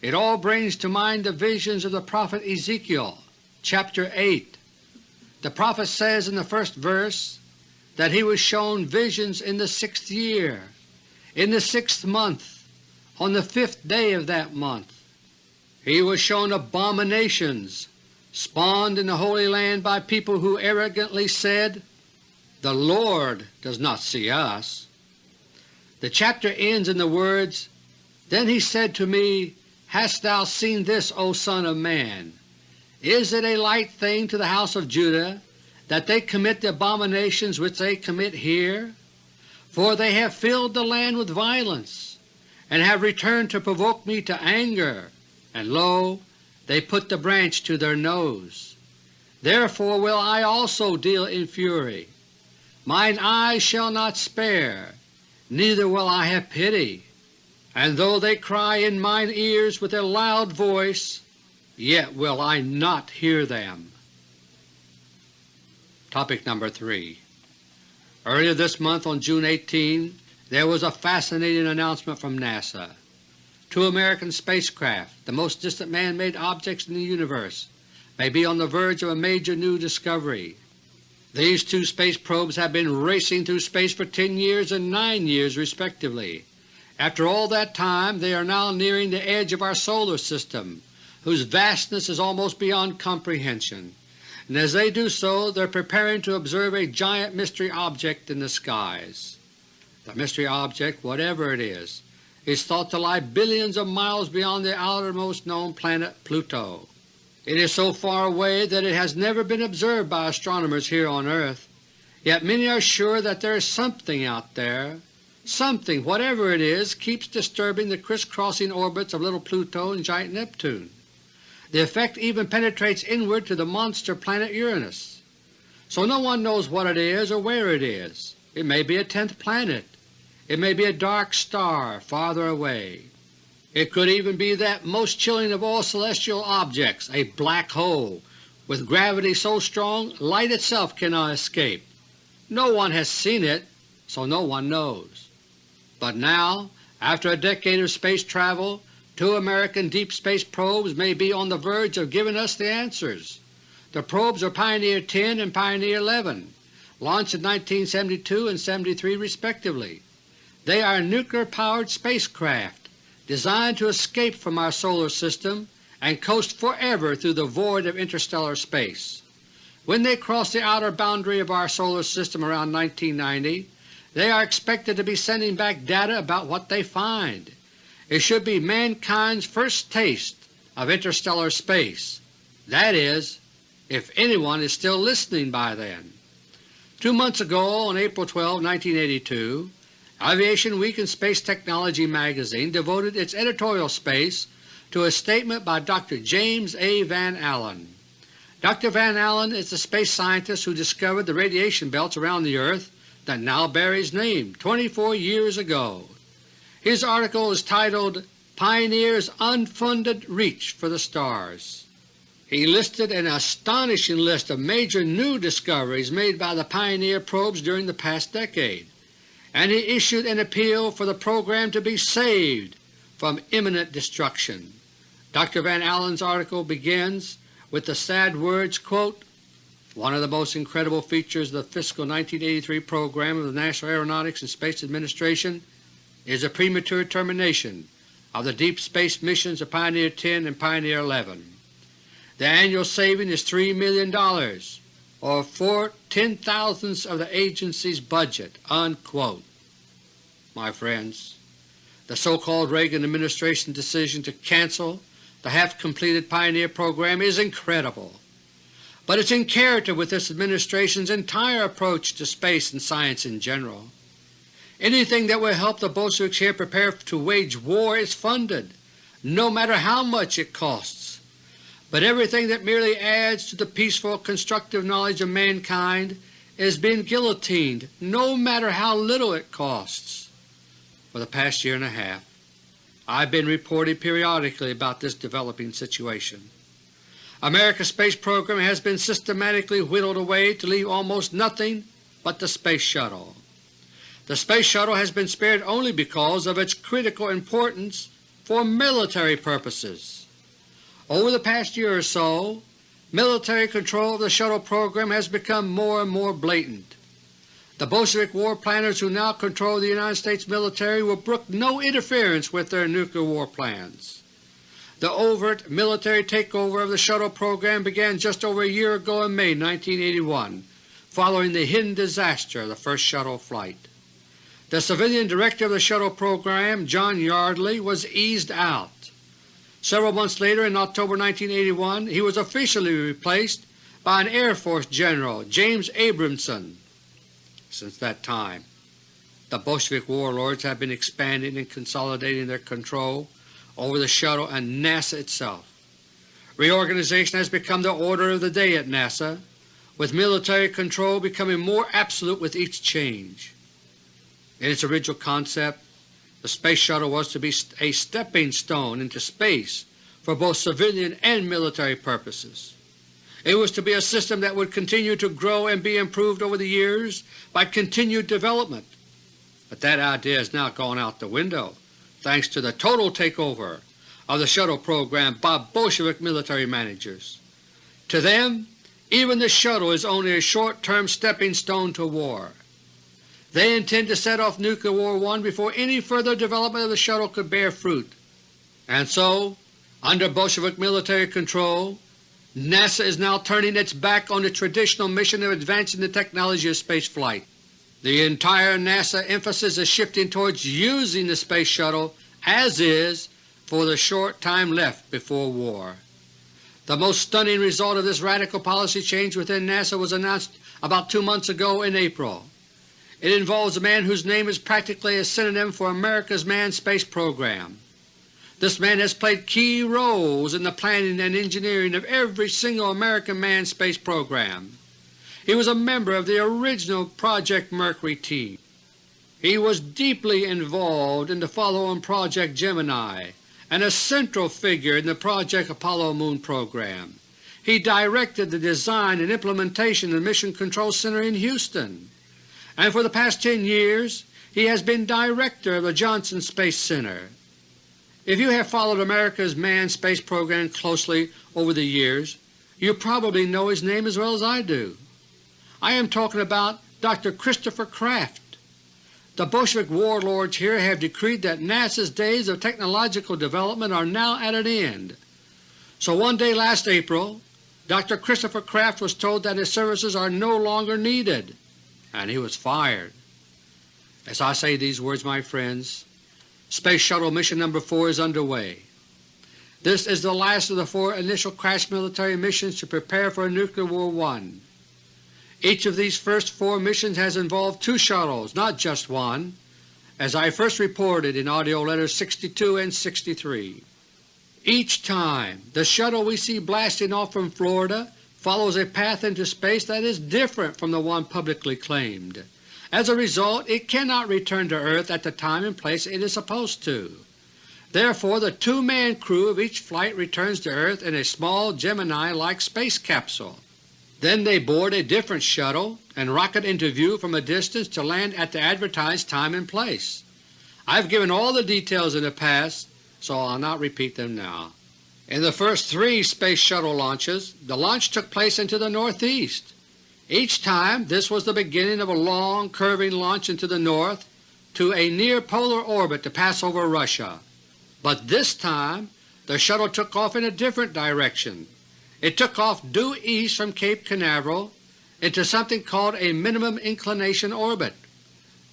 It all brings to mind the visions of the prophet Ezekiel, chapter 8. The prophet says in the first verse, that he was shown visions in the 6th year, in the 6th month, on the 5th day of that month. He was shown abominations spawned in the Holy Land by people who arrogantly said, "The Lord does not see us." The chapter ends in the words, "Then he said to me, Hast thou seen this, O son of man? Is it a light thing to the house of Judah that they commit the abominations which they commit here? For they have filled the land with violence, and have returned to provoke me to anger, and lo, they put the branch to their nose. Therefore will I also deal in fury. Mine eyes shall not spare, neither will I have pity. And though they cry in mine ears with a loud voice, yet will I not hear them." Topic number 3. Earlier this month on June 18, there was a fascinating announcement from NASA. 2 American spacecraft, the most distant man-made objects in the universe, may be on the verge of a major new discovery. These 2 space probes have been racing through space for 10 years and 9 years respectively. After all that time they are now nearing the edge of our solar system, whose vastness is almost beyond comprehension, and as they do so they are preparing to observe a giant mystery object in the skies. The mystery object, whatever it is thought to lie billions of miles beyond the outermost known planet Pluto. It is so far away that it has never been observed by astronomers here on earth, yet many are sure that there is something out there. Something, whatever it is, keeps disturbing the crisscrossing orbits of little Pluto and giant Neptune. The effect even penetrates inward to the monster planet Uranus. So no one knows what it is or where it is. It may be a 10th planet. It may be a dark star farther away. It could even be that most chilling of all celestial objects, a black hole, with gravity so strong light itself cannot escape. No one has seen it, so no one knows. But now, after a decade of space travel, 2 American deep space probes may be on the verge of giving us the answers. The probes are Pioneer 10 and Pioneer 11, launched in 1972 and 73 respectively. They are nuclear-powered spacecraft designed to escape from our solar system and coast forever through the void of interstellar space. When they cross the outer boundary of our solar system around 1990, they are expected to be sending back data about what they find. It should be mankind's first taste of interstellar space. That is, if anyone is still listening by then. 2 months ago, on April 12, 1982, Aviation Week and Space Technology magazine devoted its editorial space to a statement by Dr. James A. Van Allen. Dr. Van Allen is the space scientist who discovered the radiation belts around the Earth that now bear his name 24 years ago. His article is titled "Pioneer's Unfunded Reach for the Stars." He listed an astonishing list of major new discoveries made by the Pioneer probes during the past decade, and he issued an appeal for the program to be saved from imminent destruction. Dr. Van Allen's article begins with the sad words, quote, "One of the most incredible features of the fiscal 1983 program of the National Aeronautics and Space Administration is the premature termination of the deep space missions of Pioneer 10 and Pioneer 11. The annual saving is $3 million, or 4/10,000ths of the agency's budget." Unquote. My friends, the so-called Reagan administration decision to cancel the half-completed Pioneer program is incredible, but it's in character with this administration's entire approach to space and science in general. Anything that will help the Bolsheviks here prepare to wage war is funded, no matter how much it costs. But everything that merely adds to the peaceful, constructive knowledge of mankind is being guillotined, no matter how little it costs. For the past year and a half, I've been reporting periodically about this developing situation. America's space program has been systematically whittled away to leave almost nothing but the Space Shuttle. The Space Shuttle has been spared only because of its critical importance for military purposes. Over the past year or so, military control of the Shuttle program has become more and more blatant. The Bolshevik war planners who now control the United States military will brook no interference with their nuclear war plans. The overt military takeover of the Shuttle program began just over a year ago in May 1981, following the hidden disaster of the first Shuttle flight. The civilian director of the Shuttle program, John Yardley, was eased out. Several months later, in October 1981, he was officially replaced by an Air Force General, James Abramson. Since that time, the Bolshevik warlords have been expanding and consolidating their control over the Shuttle and NASA itself. Reorganization has become the order of the day at NASA, with military control becoming more absolute with each change. In its original concept, the Space Shuttle was to be a stepping stone into space for both civilian and military purposes. It was to be a system that would continue to grow and be improved over the years by continued development. But that idea has now gone out the window thanks to the total takeover of the Shuttle program by Bolshevik military managers. To them, even the Shuttle is only a short-term stepping stone to war. They intend to set off Nuclear War I before any further development of the Shuttle could bear fruit. And so, under Bolshevik military control, NASA is now turning its back on the traditional mission of advancing the technology of spaceflight. The entire NASA emphasis is shifting towards using the Space Shuttle as is for the short time left before war. The most stunning result of this radical policy change within NASA was announced about 2 months ago in April. It involves a man whose name is practically a synonym for America's manned space program. This man has played key roles in the planning and engineering of every single American manned space program. He was a member of the original Project Mercury team. He was deeply involved in the follow-on Project Gemini and a central figure in the Project Apollo Moon program. He directed the design and implementation of the Mission Control Center in Houston, and for the past 10 years he has been director of the Johnson Space Center. If you have followed America's manned space program closely over the years, you probably know his name as well as I do. I am talking about Dr. Christopher Kraft. The Bolshevik warlords here have decreed that NASA's days of technological development are now at an end. So one day last April, Dr. Christopher Kraft was told that his services are no longer needed, and he was fired. As I say these words, my friends, Space Shuttle Mission No. 4 is underway. This is the last of the 4 initial crash military missions to prepare for Nuclear War I. Each of these first 4 missions has involved 2 shuttles, not just one, as I first reported in AUDIO LETTERS 62 and 63. Each time the shuttle we see blasting off from Florida follows a path into space that is different from the one publicly claimed. As a result, it cannot return to Earth at the time and place it is supposed to. Therefore, the 2-man crew of each flight returns to Earth in a small Gemini-like space capsule. Then they board a different shuttle and rocket into view from a distance to land at the advertised time and place. I've given all the details in the past, so I'll not repeat them now. In the first 3 Space Shuttle launches, the launch took place into the northeast. Each time this was the beginning of a long curving launch into the north to a near-polar orbit to pass over Russia. But this time the shuttle took off in a different direction. It took off due east from Cape Canaveral into something called a minimum inclination orbit.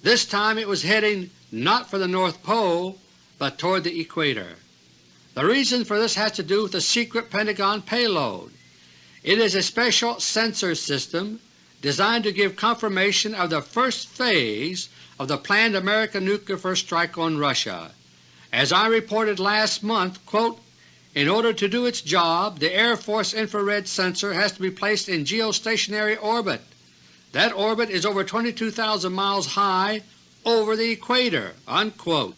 This time it was heading not for the North Pole, but toward the equator. The reason for this has to do with the secret Pentagon payload. It is a special sensor system designed to give confirmation of the first phase of the planned American nuclear first strike on Russia. As I reported last month, quote, "In order to do its job, the Air Force infrared sensor has to be placed in geostationary orbit. That orbit is over 22,000 miles high over the equator." Unquote.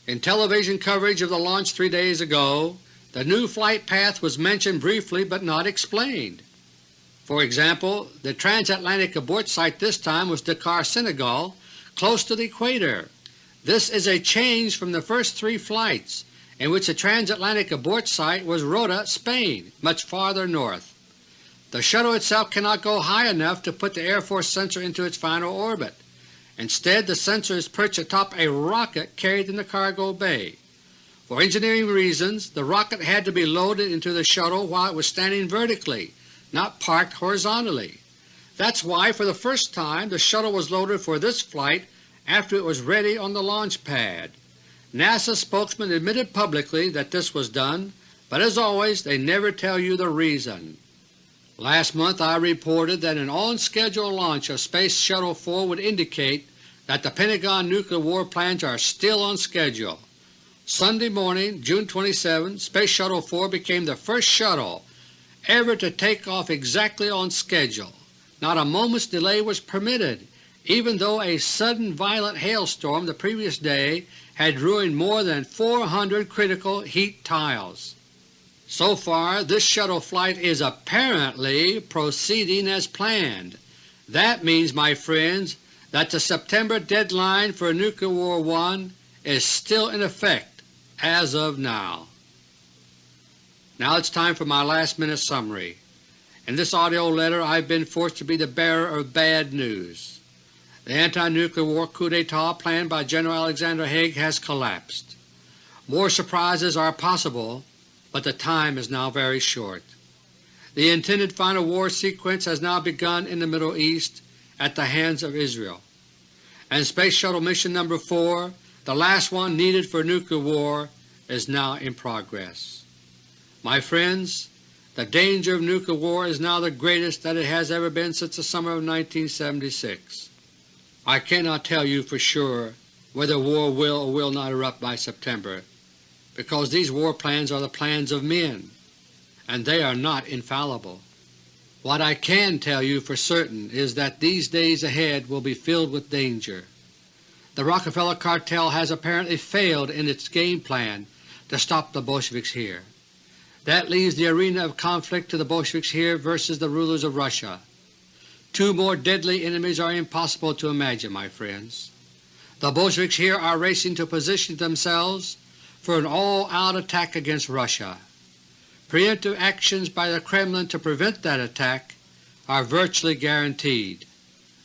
In television coverage of the launch 3 days ago, the new flight path was mentioned briefly but not explained. For example, the transatlantic abort site this time was Dakar, Senegal, close to the equator. This is a change from the first 3 flights, in which the transatlantic abort site was Rota, Spain, much farther north. The shuttle itself cannot go high enough to put the Air Force sensor into its final orbit. Instead, the sensor is perched atop a rocket carried in the cargo bay. For engineering reasons, the rocket had to be loaded into the shuttle while it was standing vertically, not parked horizontally. That's why for the first time the shuttle was loaded for this flight after it was ready on the launch pad. NASA spokesman admitted publicly that this was done, but as always they never tell you the reason. Last month I reported that an on-schedule launch of Space Shuttle 4 would indicate that the Pentagon nuclear war plans are still on schedule. Sunday morning, June 27, Space Shuttle 4 became the first shuttle ever to take off exactly on schedule. Not a moment's delay was permitted, even though a sudden violent hailstorm the previous day had ruined more than 400 critical heat tiles. So far this shuttle flight is apparently proceeding as planned. That means, my friends, that the September deadline for Nuclear War I is still in effect as of now. Now it's time for my last-minute summary. In this audio letter I've been forced to be the bearer of bad news. The anti-nuclear war coup d'etat planned by General Alexander Haig has collapsed. More surprises are possible, but the time is now very short. The intended final war sequence has now begun in the Middle East at the hands of Israel, and Space Shuttle Mission No. 4, the last one needed for nuclear war, is now in progress. My friends, the danger of nuclear war is now the greatest that it has ever been since the summer of 1976. I cannot tell you for sure whether war will or will not erupt by September, because these war plans are the plans of men, and they are not infallible. What I can tell you for certain is that these days ahead will be filled with danger. The Rockefeller cartel has apparently failed in its game plan to stop the Bolsheviks here. That leaves the arena of conflict to the Bolsheviks here versus the rulers of Russia. Two more deadly enemies are impossible to imagine, my friends. The Bolsheviks here are racing to position themselves for an all-out attack against Russia. Preemptive actions by the Kremlin to prevent that attack are virtually guaranteed.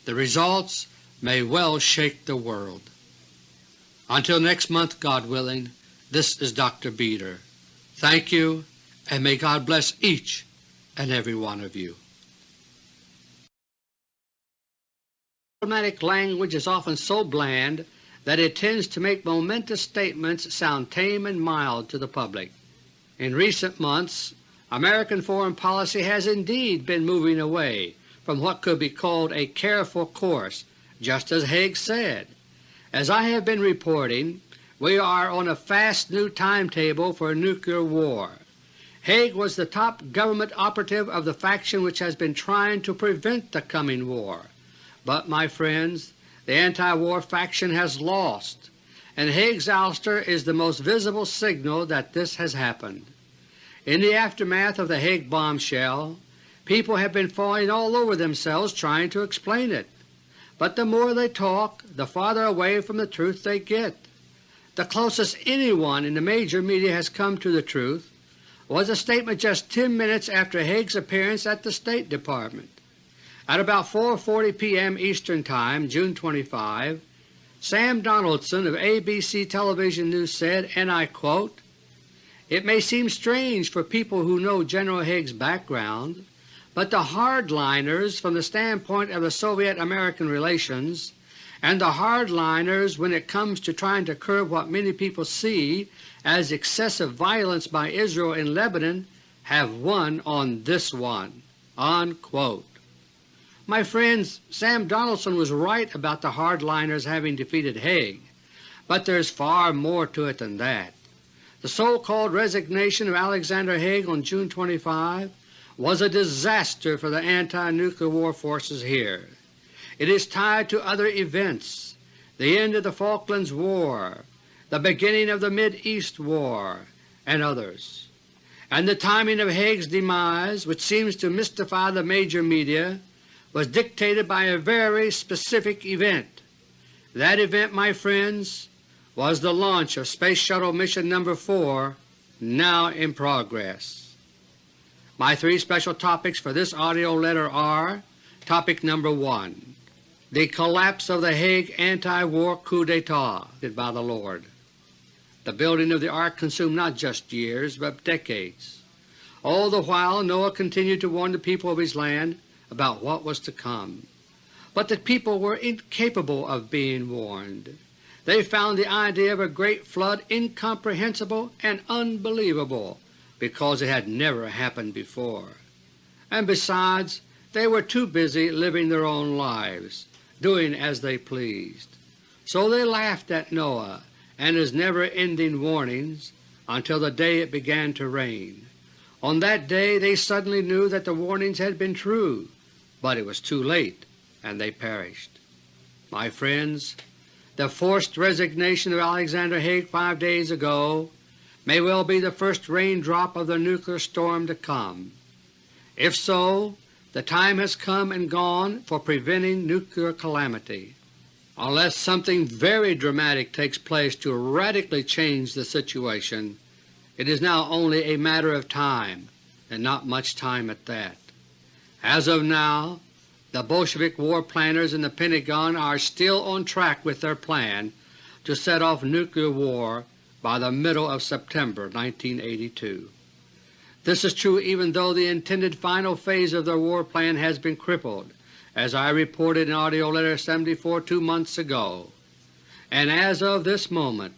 The results may well shake the world. Until next month, God willing, this is Dr. Beter. Thank you, and may God bless each and every one of you. Diplomatic language is often so bland that it tends to make momentous statements sound tame and mild to the public. In recent months, American foreign policy has indeed been moving away from what could be called a careful course, just as Haig said. As I have been reporting, we are on a fast new timetable for a nuclear war. Haig was the top government operative of the faction which has been trying to prevent the coming war. But, my friends, the anti-war faction has lost, and Haig's ouster is the most visible signal that this has happened. In the aftermath of the Haig bombshell, people have been falling all over themselves trying to explain it, but the more they talk, the farther away from the truth they get. The closest anyone in the major media has come to the truth was a statement just 10 minutes after Haig's appearance at the State Department. At about 4:40 p.m. Eastern Time, June 25, Sam Donaldson of ABC Television News said, and I quote, "It may seem strange for people who know General Haig's background, but the hardliners from the standpoint of the Soviet-American relations and the hardliners when it comes to trying to curb what many people see as excessive violence by Israel in Lebanon have won on this one." Unquote. My friends, Sam Donaldson was right about the hardliners having defeated Haig, but there is far more to it than that. The so-called resignation of Alexander Haig on June 25 was a disaster for the anti-nuclear war forces here. It is tied to other events, the end of the Falklands War, the beginning of the Mid-East War, and others. And the timing of Haig's demise, which seems to mystify the major media, was dictated by a very specific event. That event, my friends, was the launch of Space Shuttle Mission No. 4, now in progress. My three special topics for this audio letter are: Topic No. 1, the collapse of the Hague anti-war coup d'etat by the Lord. The building of the Ark consumed not just years, but decades. All the while Noah continued to warn the people of his land about what was to come. But the people were incapable of being warned. They found the idea of a great flood incomprehensible and unbelievable because it had never happened before. And besides, they were too busy living their own lives, doing as they pleased. So they laughed at Noah and his never-ending warnings until the day it began to rain. On that day they suddenly knew that the warnings had been true, but it was too late and they perished. My friends, the forced resignation of Alexander Haig 5 days ago may well be the first raindrop of the nuclear storm to come. If so, the time has come and gone for preventing nuclear calamity. Unless something very dramatic takes place to radically change the situation, it is now only a matter of time, and not much time at that. As of now, the Bolshevik war planners in the Pentagon are still on track with their plan to set off nuclear war by the middle of September 1982. This is true even though the intended final phase of their war plan has been crippled, as I reported in AUDIO LETTER 74 2 months ago, and as of this moment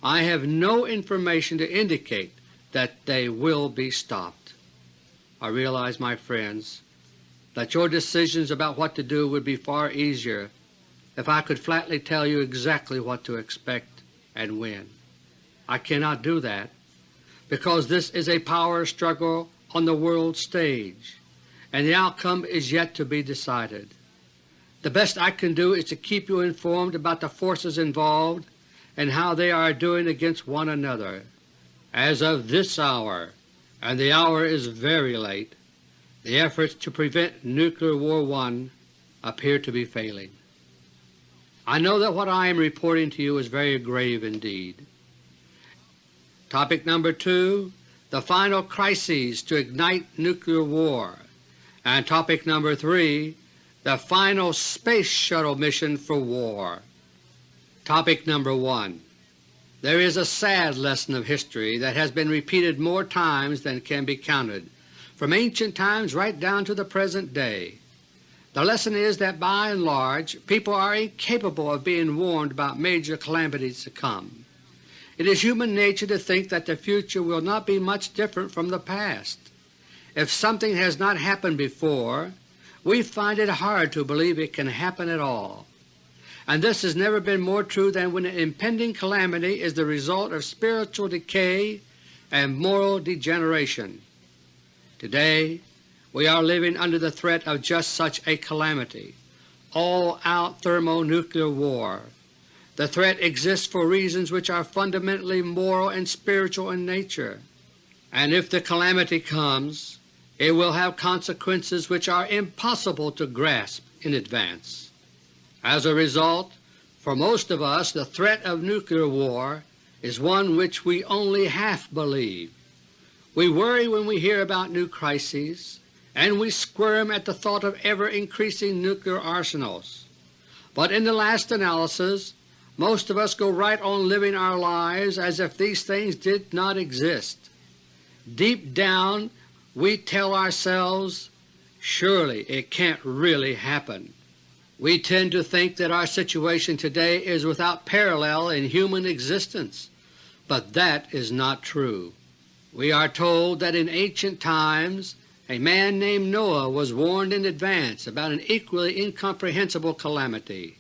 I have no information to indicate that they will be stopped. I realize, my friends, that your decisions about what to do would be far easier if I could flatly tell you exactly what to expect and when. I cannot do that, because this is a power struggle on the world stage, and the outcome is yet to be decided. The best I can do is to keep you informed about the forces involved and how they are doing against one another. As of this hour, and the hour is very late, the efforts to prevent Nuclear War I appear to be failing. I know that what I am reporting to you is very grave indeed. Topic number 2, the final crises to ignite nuclear war, and topic number 3, the final Space Shuttle mission for war. Topic number 1. There is a sad lesson of history that has been repeated more times than can be counted, from ancient times right down to the present day. The lesson is that by and large people are incapable of being warned about major calamities to come. It is human nature to think that the future will not be much different from the past. If something has not happened before, we find it hard to believe it can happen at all. And this has never been more true than when an impending calamity is the result of spiritual decay and moral degeneration. Today we are living under the threat of just such a calamity, all-out thermonuclear war. The threat exists for reasons which are fundamentally moral and spiritual in nature, and if the calamity comes, it will have consequences which are impossible to grasp in advance. As a result, for most of us the threat of nuclear war is one which we only half believe. We worry when we hear about new crises, and we squirm at the thought of ever-increasing nuclear arsenals. But in the last analysis, most of us go right on living our lives as if these things did not exist. Deep down we tell ourselves, surely it can't really happen. We tend to think that our situation today is without parallel in human existence, but that is not true. We are told that in ancient times a man named Noah was warned in advance about an equally incomprehensible calamity.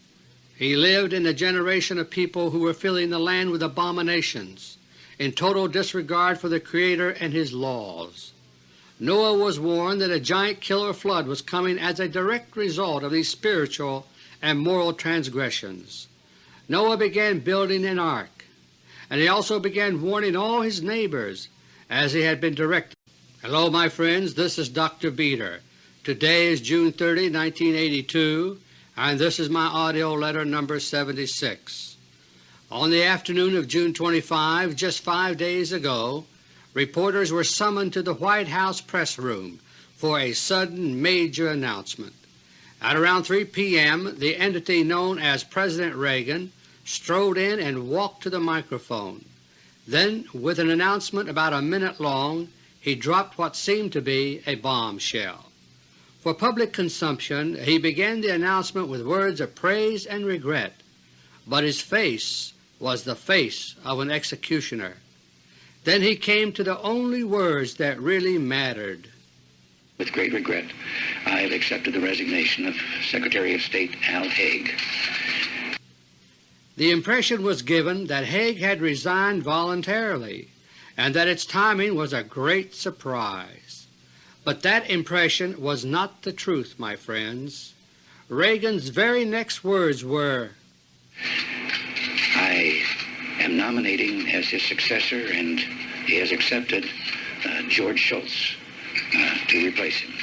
He lived in a generation of people who were filling the land with abominations, in total disregard for the Creator and His laws. Noah was warned that a giant killer flood was coming as a direct result of these spiritual and moral transgressions. Noah began building an ark, and he also began warning all his neighbors as he had been directed. Hello, my friends, this is Dr. Beter. Today is June 30, 1982, and this is my AUDIO LETTER number 76. On the afternoon of June 25, just 5 days ago, reporters were summoned to the White House press room for a sudden major announcement. At around 3 p.m., the entity known as President Reagan strode in and walked to the microphone. Then, with an announcement about a minute long, he dropped what seemed to be a bombshell. For public consumption, he began the announcement with words of praise and regret, but his face was the face of an executioner. Then he came to the only words that really mattered. With great regret, I have accepted the resignation of Secretary of State Al Haig. The impression was given that Haig had resigned voluntarily, and that its timing was a great surprise. But that impression was not the truth, my friends. Reagan's very next words were, I am nominating as his successor, and he has accepted George Shultz to replace him.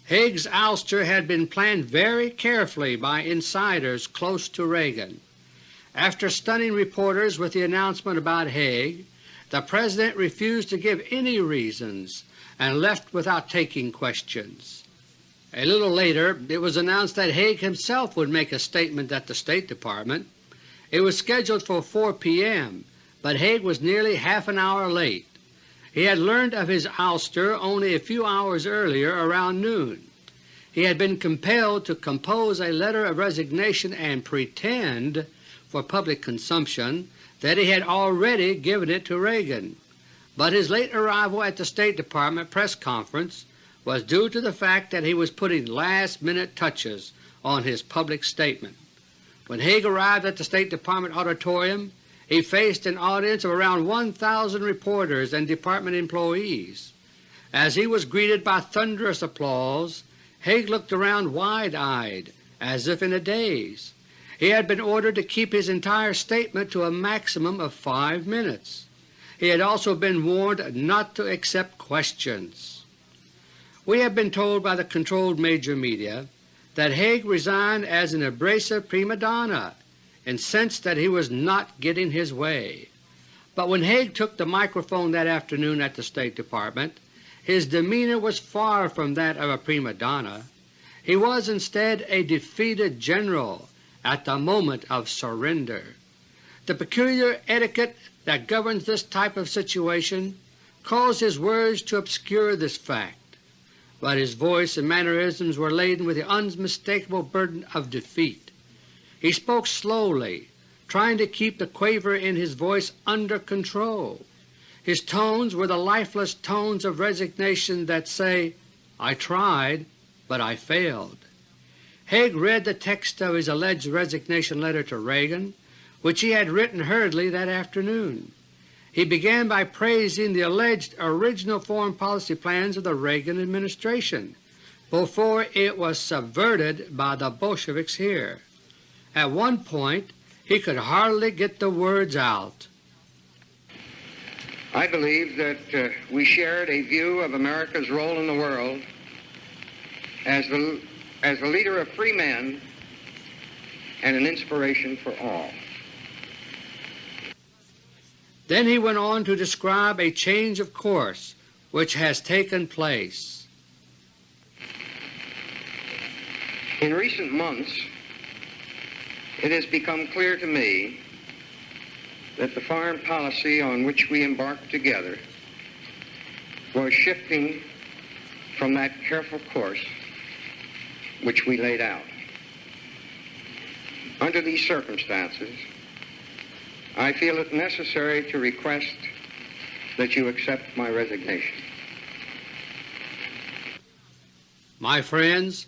Haig's ouster had been planned very carefully by insiders close to Reagan. After stunning reporters with the announcement about Haig, the President refused to give any reasons and left without taking questions. A little later it was announced that Haig himself would make a statement at the State Department. It was scheduled for 4 p.m., but Haig was nearly half an hour late. He had learned of his ouster only a few hours earlier around noon. He had been compelled to compose a letter of resignation and pretend, for public consumption, that he had already given it to Reagan. But his late arrival at the State Department press conference was due to the fact that he was putting last-minute touches on his public statement. When Haig arrived at the State Department auditorium, he faced an audience of around 1,000 reporters and Department employees. As he was greeted by thunderous applause, Haig looked around wide-eyed, as if in a daze. He had been ordered to keep his entire statement to a maximum of 5 minutes. He had also been warned not to accept questions. We have been told by the controlled major media that Haig resigned as an abrasive prima donna, incensed that he was not getting his way. But when Haig took the microphone that afternoon at the State Department, his demeanor was far from that of a prima donna. He was instead a defeated general at the moment of surrender. The peculiar etiquette that governs this type of situation caused his words to obscure this fact, but his voice and mannerisms were laden with the unmistakable burden of defeat. He spoke slowly, trying to keep the quaver in his voice under control. His tones were the lifeless tones of resignation that say, "I tried, but I failed." Haig read the text of his alleged resignation letter to Reagan, which he had written hurriedly that afternoon. He began by praising the alleged original foreign policy plans of the Reagan administration before it was subverted by the Bolsheviks here. At one point he could hardly get the words out. I believe that we shared a view of America's role in the world as the leader of free men and an inspiration for all. Then he went on to describe a change of course which has taken place. In recent months, it has become clear to me that the foreign policy on which we embarked together was shifting from that careful course which we laid out. Under these circumstances, I feel it necessary to request that you accept my resignation. My friends,